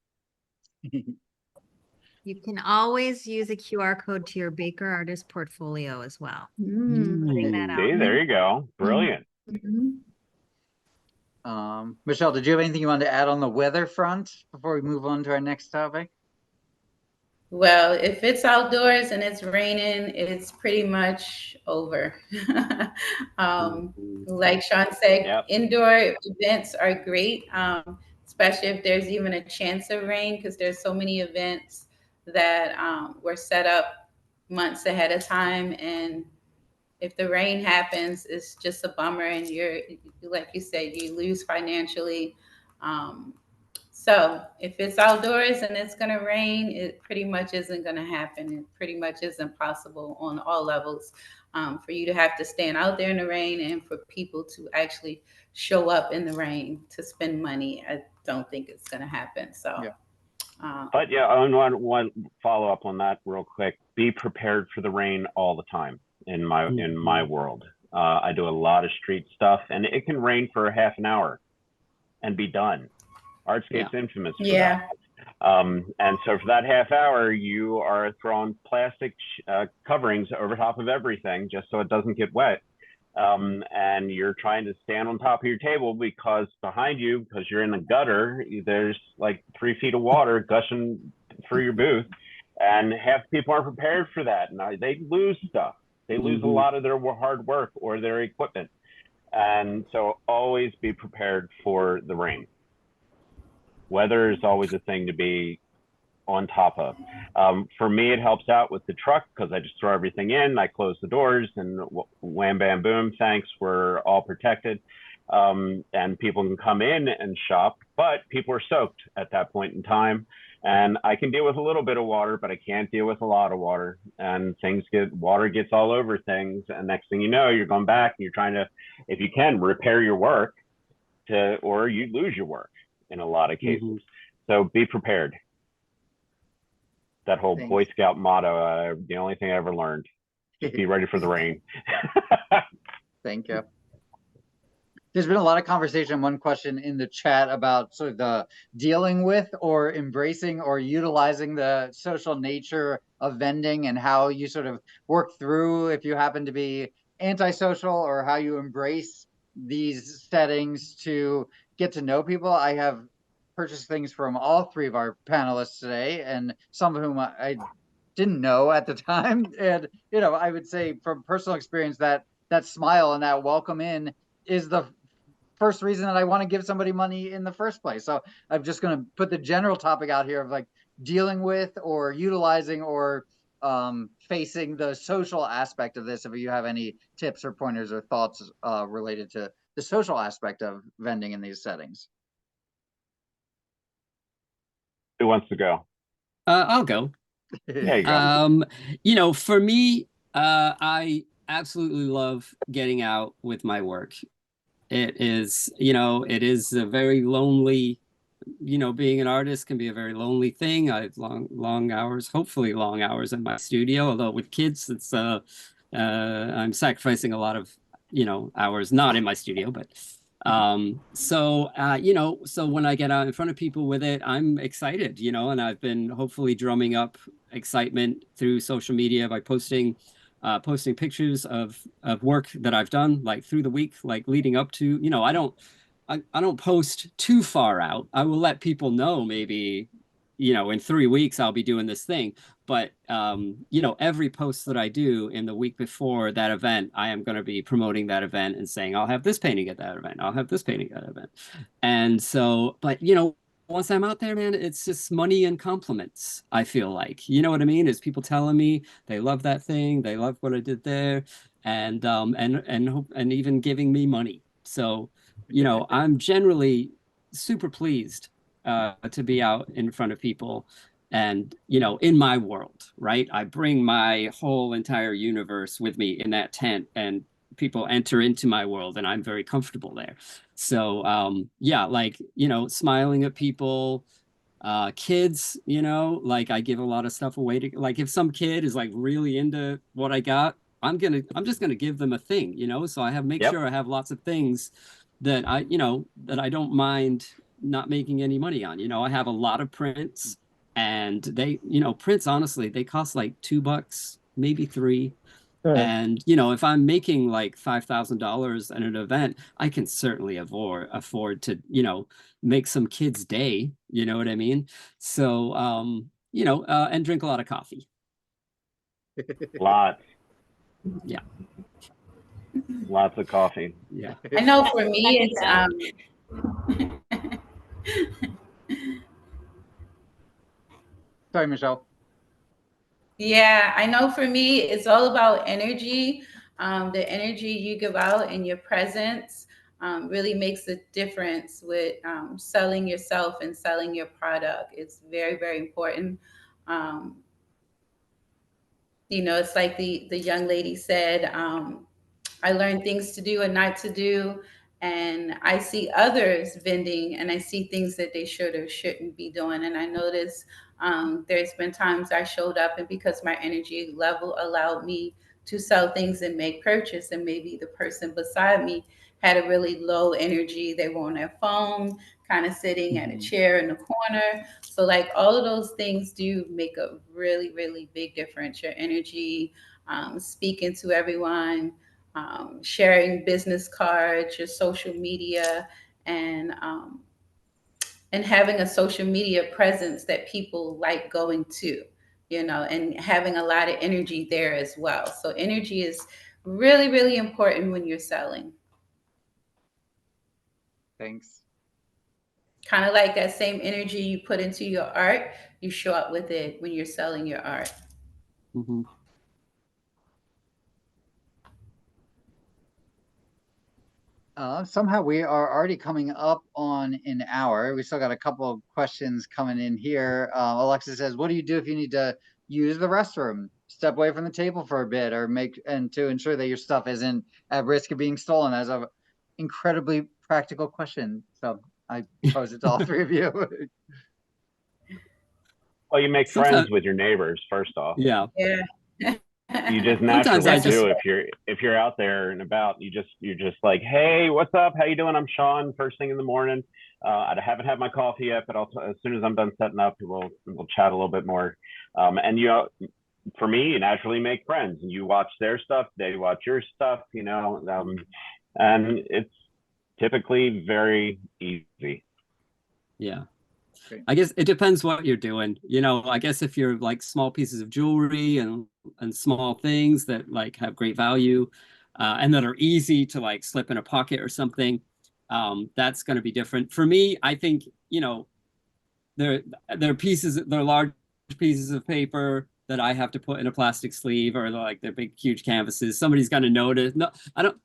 You can always use a QR code to your Baker Artist portfolio as well. Putting that out See, there you go. Brilliant. Mhm. Michele, did you have anything you wanted to add on the weather front before we move on to our next topic? Well, if it's outdoors and it's raining, it's pretty much over. Like Shawn said, Yep. indoor events are great, especially if there's even a chance of rain, because there's so many events that were set up months ahead of time. And if the rain happens, it's just a bummer. And you're, like you said, you lose financially. So if it's outdoors and it's going to rain, it pretty much isn't going to happen. It pretty much is impossible on all levels for you to have to stand out there in the rain and for people to actually show up in the rain to spend money. I don't think it's going to happen. So, yeah. But yeah, I want one follow up on that real quick. Be prepared for the rain all the time in my world. I do a lot of street stuff, and it can rain for half an hour and be done. Artscape's infamous for that. And so for that half hour, you are throwing plastic coverings over top of everything just so it doesn't get wet. And you're trying to stand on top of your table because behind you, because you're in the gutter, there's like 3 feet of water gushing through your booth. And half people aren't prepared for that. And they lose stuff. They lose a lot of their hard work or their equipment. And so always be prepared for the rain. Weather is always a thing to be on top of. For me, it helps out with the truck because I just throw everything in, I close the doors, and wham, bam, boom, thanks, we're all protected. And people can come in and shop, but people are soaked at that point in time. And I can deal with a little bit of water, but I can't deal with a lot of water. And water gets all over things. And next thing you know, you're going back and you're trying to, if you can, repair your work or you lose your work in a lot of cases. So be prepared. That whole Boy Scout motto, the only thing I ever learned, just be ready for the rain. Thank you. There's been a lot of conversation, one question in the chat about sort of the dealing with or embracing or utilizing the social nature of vending and how you sort of work through if you happen to be antisocial or how you embrace these settings to get to know people. I have purchased things from all 3 of our panelists today, and some of whom I didn't know at the time. And, you know, I would say from personal experience that smile and that welcome in is the first reason that I want to give somebody money in the first place. So I'm just going to put the general topic out here of like dealing with or utilizing or facing the social aspect of this. If you have any tips or pointers or thoughts related to the social aspect of vending in these settings. Who wants to go? I'll go. There you go. You know, for me, I absolutely love getting out with my work. It is, you know, it is a very lonely, you know, being an artist can be a very lonely thing. I have long hours, hopefully long hours in my studio, although with kids, it's, I'm sacrificing a lot of, you know, hours, not in my studio, but, you know, so when I get out in front of people with it, I'm excited, you know, and I've been hopefully drumming up excitement through social media by posting pictures of work that I've done, like through the week, like leading up to, you know, I don't post too far out. I will let people know maybe, you know, in 3 weeks I'll be doing this thing. But, you know, every post that I do in the week before that event, I am going to be promoting that event and saying, I'll have this painting at that event. I'll have this painting at that event. And so, but, you know, once I'm out there, man, it's just money and compliments, I feel like. You know what I mean? Is people telling me they love that thing, they love what I did there, and even giving me money. So, you know, I'm generally super pleased to be out in front of people and, you know, in my world, right? I bring my whole entire universe with me in that tent, and people enter into my world, and I'm very comfortable there. So yeah, like, smiling at people, kids, like I give a lot of stuff away to, like, if some kid is like really into what I got, I'm just gonna give them a thing, so I make Yep. sure I have lots of things that that I don't mind not making any money on. I have a lot of prints, and they, prints, honestly, they cost like $2, maybe $3. And if I'm making like $5,000 at an event, I can certainly afford to make some kid's day. You know what I mean? So and drink a lot of coffee. Lots. Yeah. Lots of coffee. Yeah. I know for me, it's Sorry, Michele. yeah, I know for me, it's all about energy. The energy you give out and your presence really makes a difference with selling yourself and selling your product. It's very, very important. Um, it's like the young lady said, I learned things to do and not to do. And I see others vending and I see things that they should or shouldn't be doing. And I notice there's been times I showed up, and because my energy level allowed me to sell things and make purchase, and maybe the person beside me had a really low energy. They were on their phone, kind of sitting at a chair in the corner. So like all of those things do make a really, really big difference. Your energy, speaking to everyone, sharing business cards, your social media, and having a social media presence that people like going to, and having a lot of energy there as well. So energy is really, really important when you're selling. Thanks. Kind of like that same energy you put into your art, you show up with it when you're selling your art. Mm-hmm. Somehow we are already coming up on an hour. We still got a couple of questions coming in here. Alexa says, what do you do if you need to use the restroom? Step away from the table for a bit, or to ensure that your stuff isn't at risk of being stolen. That's an incredibly practical question. So I pose it to all three of you. Well, you make friends with your neighbors, first off. Yeah. Yeah. You just naturally do. If you're out there and about, you're just like, hey, what's up? How you doing? I'm Shawn. First thing in the morning. I haven't had my coffee yet, but as soon as I'm done setting up, we'll chat a little bit more. And for me, you naturally make friends, and you watch their stuff, they watch your stuff, and it's typically very easy. Yeah. I guess it depends what you're doing. I guess if you're like small pieces of jewelry and small things that like have great value and that are easy to like slip in a pocket or something, that's going to be different. For me, I think, they're large pieces of paper that I have to put in a plastic sleeve, or like they're big, huge canvases. Somebody's going to notice. No,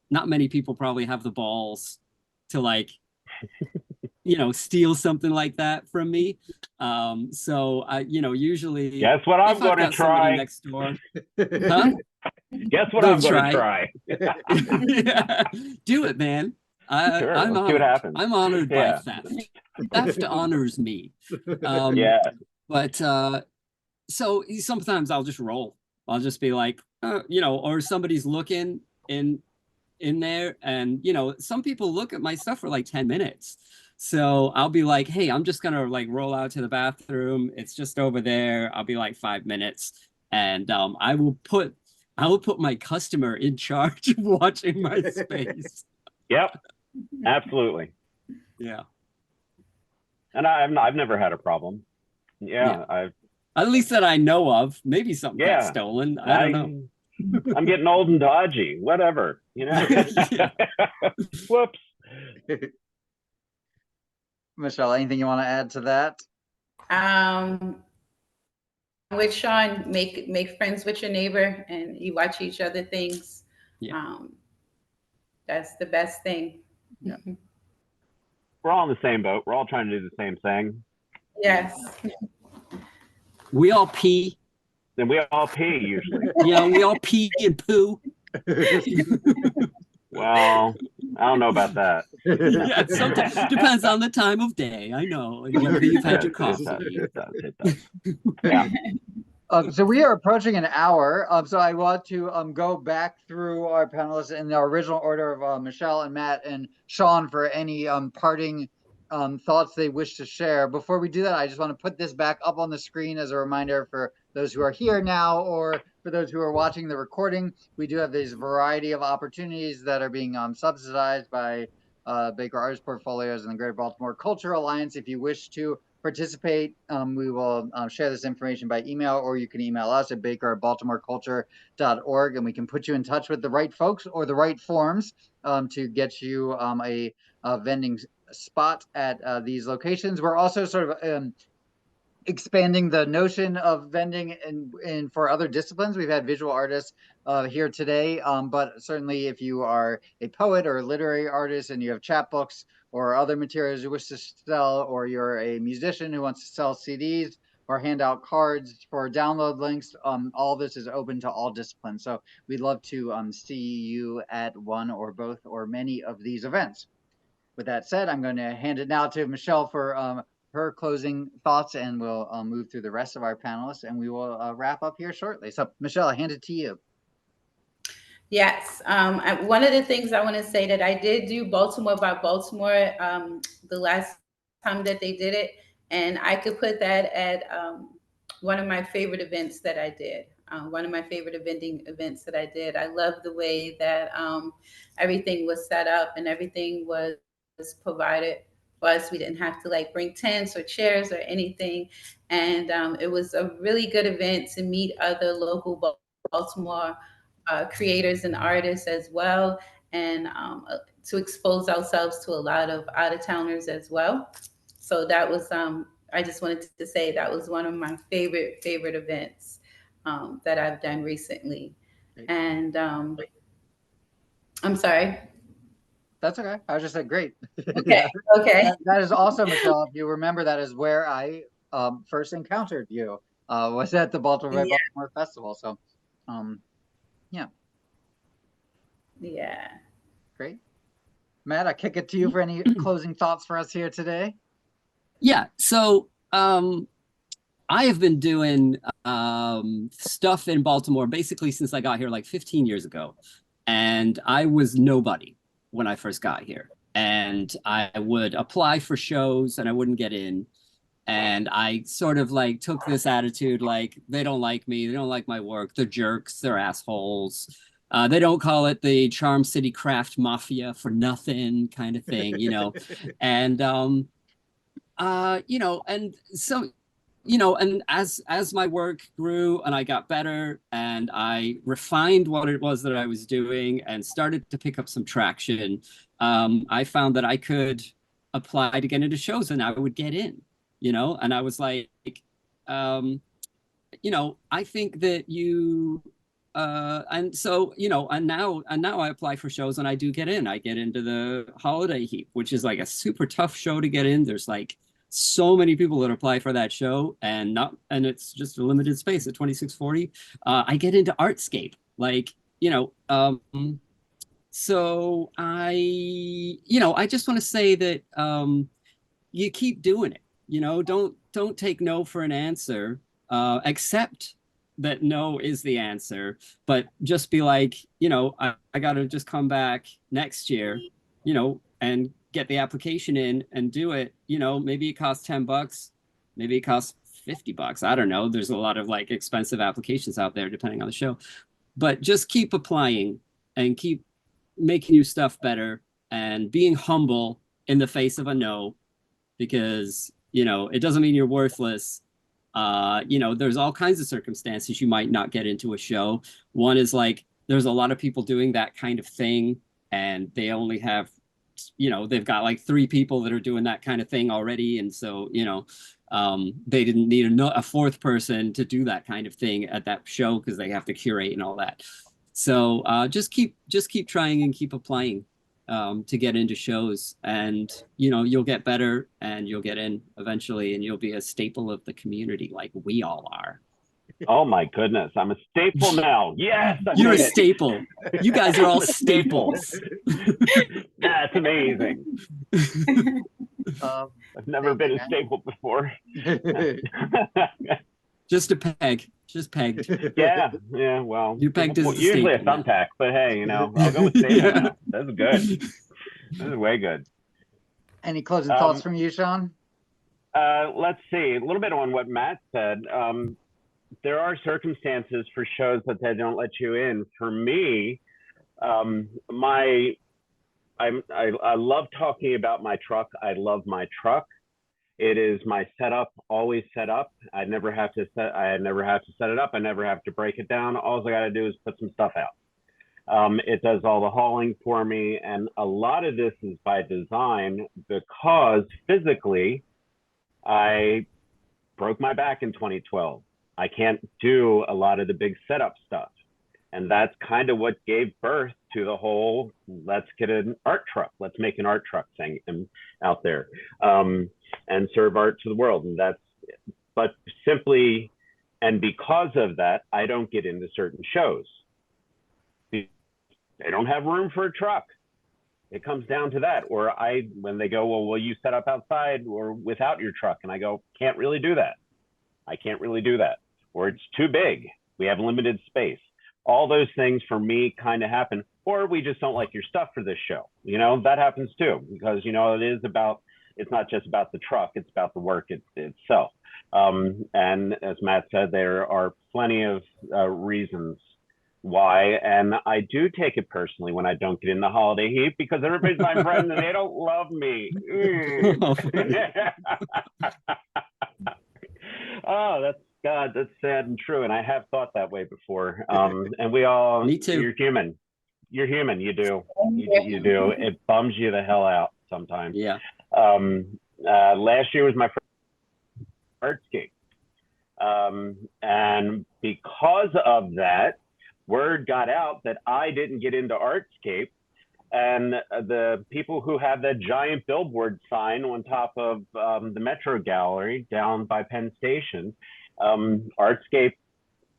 not many people probably have the balls to like, steal something like that from me. So usually. Guess what I'm going to try next door. Huh? Guess what I'm going to try. Yeah. Do it, man. Sure, I'm let's honored. see what happens. I'm honored by theft. Theft honors me. Yeah. But so sometimes I'll just roll. I'll just be like, or somebody's looking in there, and some people look at my stuff for like 10 minutes. So I'll be like, hey, I'm just gonna like roll out to the bathroom. It's just over there. I'll be like 5 minutes, and I will put my customer in charge of watching my space. Yep, absolutely. Yeah. And I've never had a problem. Yeah. At least that I know of. Maybe something got stolen. I don't know. I'm getting old and dodgy. Whatever, Whoops. Michele, anything you want to add to that? With Shawn, make friends with your neighbor, and you watch each other things. Yeah. That's the best thing. Yeah. We're all in the same boat. We're all trying to do the same thing. Yes. We all pee. And we all pee usually. Yeah, we all pee and poo. Well, I don't know about that. Yeah, sometimes depends on the time of day. I know. Whether you've had your coffee. It does. It does. Yeah. So we are approaching an hour. So I want to go back through our panelists in the original order of Michele and Matt and Shawn for any parting thoughts they wish to share. Before we do that, I just want to put this back up on the screen as a reminder for those who are here now or for those who are watching the recording. We do have this variety of opportunities that are being subsidized by Baker Artist Portfolios and the Greater Baltimore Culture Alliance. If you wish to participate, we will share this information by email, or you can email us at baker@baltimoreculture.org, and we can put you in touch with the right folks or the right forms to get you a vending spot at these locations. We're also sort of expanding the notion of vending and for other disciplines. We've had visual artists here today, but certainly if you are a poet or a literary artist and you have chapbooks or other materials you wish to sell, or you're a musician who wants to sell CDs or hand out cards for download links, all this is open to all disciplines. So we'd love to see you at one or both or many of these events. With that said, I'm going to hand it now to Michele for her closing thoughts, and we'll move through the rest of our panelists, and we will wrap up here shortly. So Michele, I hand it to you. Yes. One of the things I want to say that I did do Baltimore by Baltimore the last time that they did it, and I could put that at one of my favorite events that I did. One of my favorite vending events that I did. I love the way that everything was set up and everything was provided for us. We didn't have to like bring tents or chairs or anything. And it was a really good event to meet other local Baltimore creators and artists as well, and to expose ourselves to a lot of out-of-towners as well. So that was, I just wanted to say that was one of my favorite events that I've done recently. And I'm sorry. That's okay. I was just saying, great. Okay. Yeah. Okay. That is also, Michele, if you remember, that is where I first encountered you, was at the Baltimore Festival. So, yeah. Yeah. Great. Matt, I kick it to you for any closing thoughts for us here today. Yeah. So, I have been doing stuff in Baltimore basically since I got here like 15 years ago. And I was nobody when I first got here. And I would apply for shows and I wouldn't get in. And I sort of like took this attitude like, they don't like me, they don't like my work, they're jerks, they're assholes. They don't call it the Charm City Craft Mafia for nothing kind of thing, you know. And you know, and so, you know, and as my work grew and I got better and I refined what it was that I was doing and started to pick up some traction, I found that I could apply to get into shows and I would get in, you know. And I was like, you know, I think that you and so, you know, and now I apply for shows and I do get in. I get into the Holiday Heap, which is like a super tough show to get in. There's like so many people that apply for that show, and it's just a limited space at 2640. I get into Artscape, like, you know, so I just want to say that you keep doing it, you know, don't take no for an answer, accept that no is the answer, but just be like, you know, I got to just come back next year, you know, and get the application in and do it. You know, maybe it costs $10, maybe it costs $50. I don't know. There's a lot of like expensive applications out there depending on the show, but just keep applying and keep making your stuff better and being humble in the face of a no, because, you know, it doesn't mean you're worthless. You know, there's all kinds of circumstances you might not get into a show. One is like, there's a lot of people doing that kind of thing and they only have, you know, they've got like 3 people that are doing that kind of thing already. And so, you know, they didn't need a 4th person to do that kind of thing at that show because they have to curate and all that. So just keep trying and keep applying to get into shows, and, you know, you'll get better and you'll get in eventually and you'll be a staple of the community like we all are. Oh my goodness, I'm a staple now. Yes, you're a staple. You guys are all staples. That's amazing. Um, I've never been as stable before. Just a peg, just pegged. Yeah, well, You pegged as a usually a staple now. thumbtack, but hey, you know, I'll go with stable Yeah. now. That's good. This is way good. Any closing thoughts from you, Shawn? Let's see, a little bit on what Matt said. There are circumstances for shows that they don't let you in. For me, I love talking about my truck. I love my truck. It is my setup, always set up. I never have to set it up. I never have to break it down. All I got to do is put some stuff out. It does all the hauling for me. And a lot of this is by design because physically I broke my back in 2012. I can't do a lot of the big setup stuff. And that's kind of what gave birth to the whole, let's get an art truck. Let's make an art truck thing out there and serve art to the world. And but simply, and because of that, I don't get into certain shows. They don't have room for a truck. It comes down to that. Or when they go, well, will you set up outside or without your truck? And I go, can't really do that. I can't really do that. Or it's too big. We have limited space. All those things for me kind of happen. Or we just don't like your stuff for this show. You know, that happens too, because, you know, it's not just about the truck, it's about the work itself. And as Matt said, there are plenty of reasons why. And I do take it personally when I don't get in the holiday heat because everybody's my friend and they don't love me. Oh, that's sad and true. And I have thought that way before. And we all, Me too. You're human. You're human. You do. You do. It bums you the hell out sometimes. Yeah. Last year was my first artscape. And because of that, word got out that I didn't get into artscape. And the people who have that giant billboard sign on top of the Metro Gallery down by Penn Station, Artscape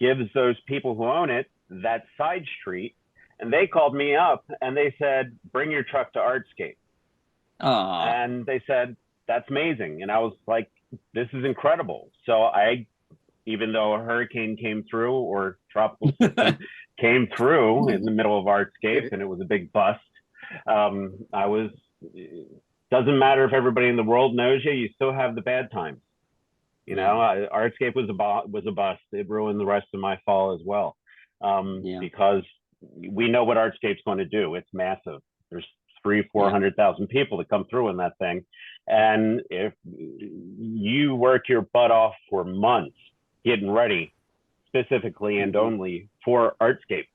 gives those people who own it that side street. And they called me up and they said, bring your truck to Artscape. Aww. And they said, that's amazing. And I was like, this is incredible. So even though a hurricane came through or tropical system came through in the middle of Artscape and it was a big bust, doesn't matter if everybody in the world knows you still have the bad times. You know, Artscape was a bust. It ruined the rest of my fall as well. Because we know what Artscape's going to do. It's massive. There's 300,000-400,000 people that come through in that thing. And if you work your butt off for months getting ready specifically and only for Artscape,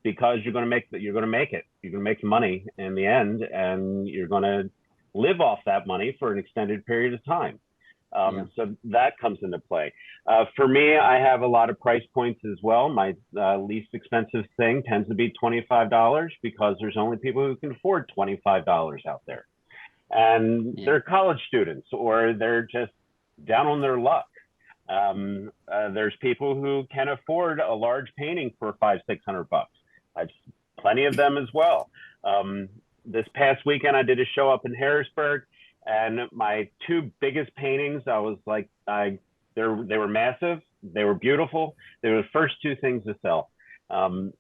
because you're going to make it. You're going to make money in the end, and you're going to live off that money for an extended period of time. So that comes into play. For me, I have a lot of price points as well. My least expensive thing tends to be $25 because there's only people who can afford $25 out there. And they're college students or they're just down on their luck. There's people who can afford a large painting for $500-600. I've plenty of them as well. This past weekend, I did a show up in Harrisburg, and my two biggest paintings, I was like, they were massive, they were beautiful. They were the first two things to sell. And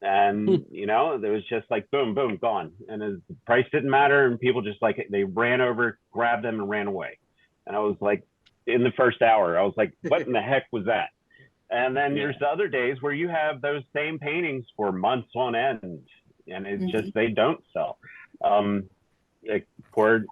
you know, there was just like boom, boom, gone. And the price didn't matter, and people just like they ran over, grabbed them, and ran away. And I was like, in the first hour, I was like, what in the heck was that? And then there's the other days where you have those same paintings for months on end, and it's just they don't sell. For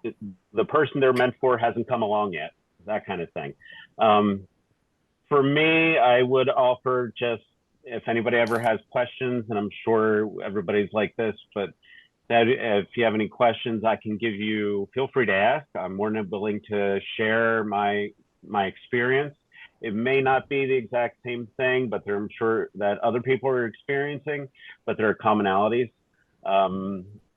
the person they're meant for hasn't come along yet, that kind of thing. For me, I would offer just, if anybody ever has questions, and I'm sure everybody's like this, but that if you have any questions, I can give you, feel free to ask. I'm more than willing to share my experience. It may not be the exact same thing, but I'm sure that other people are experiencing, but there are commonalities.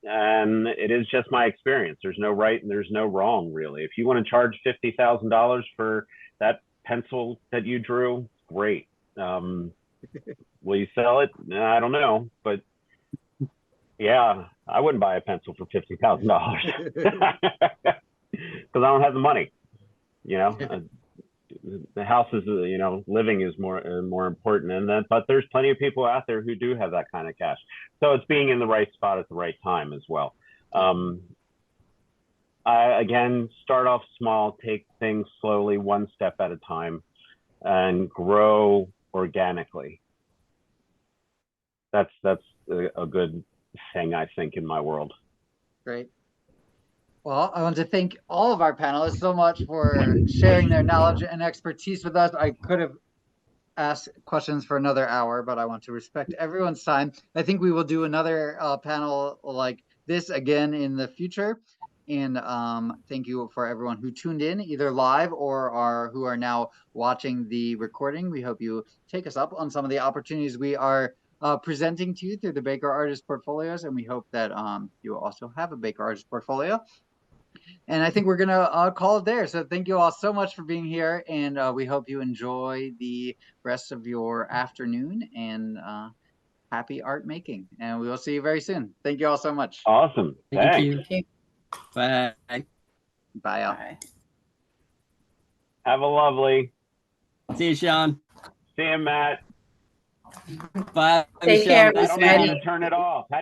And it is just my experience. There's no right and there's no wrong, really. If you want to charge $50,000 for that pencil that you drew, great. Will you sell it? I don't know, but Yeah, I wouldn't buy a pencil for $50,000 because I don't have the money. You know, the house is, living is more important, and then but there's plenty of people out there who do have that kind of cash. So it's being in the right spot at the right time as well. I again start off small, take things slowly, one step at a time, and grow organically. That's a good thing, I think, in my world. Great. Well, I want to thank all of our panelists so much for sharing their knowledge and expertise with us. I could have asked questions for another hour, but I want to respect everyone's time. I think we will do another panel like this again in the future. And thank you for everyone who tuned in, either live or who are now watching the recording. We hope you take us up on some of the opportunities we are presenting to you through the Baker Artist Portfolios. And we hope that you also have a Baker Artist Portfolio. And I think we're going to call it there. So thank you all so much for being here. And we hope you enjoy the rest of your afternoon and happy art making. And we will see you very soon. Thank you all so much. Awesome. Thank Thanks. you. Bye. Bye, all. Bye. Have a lovely. See you, Shawn. See you, Matt. Bye. Take Michele. care, Nice I don't meeting know how everybody. you. to turn it off. How do you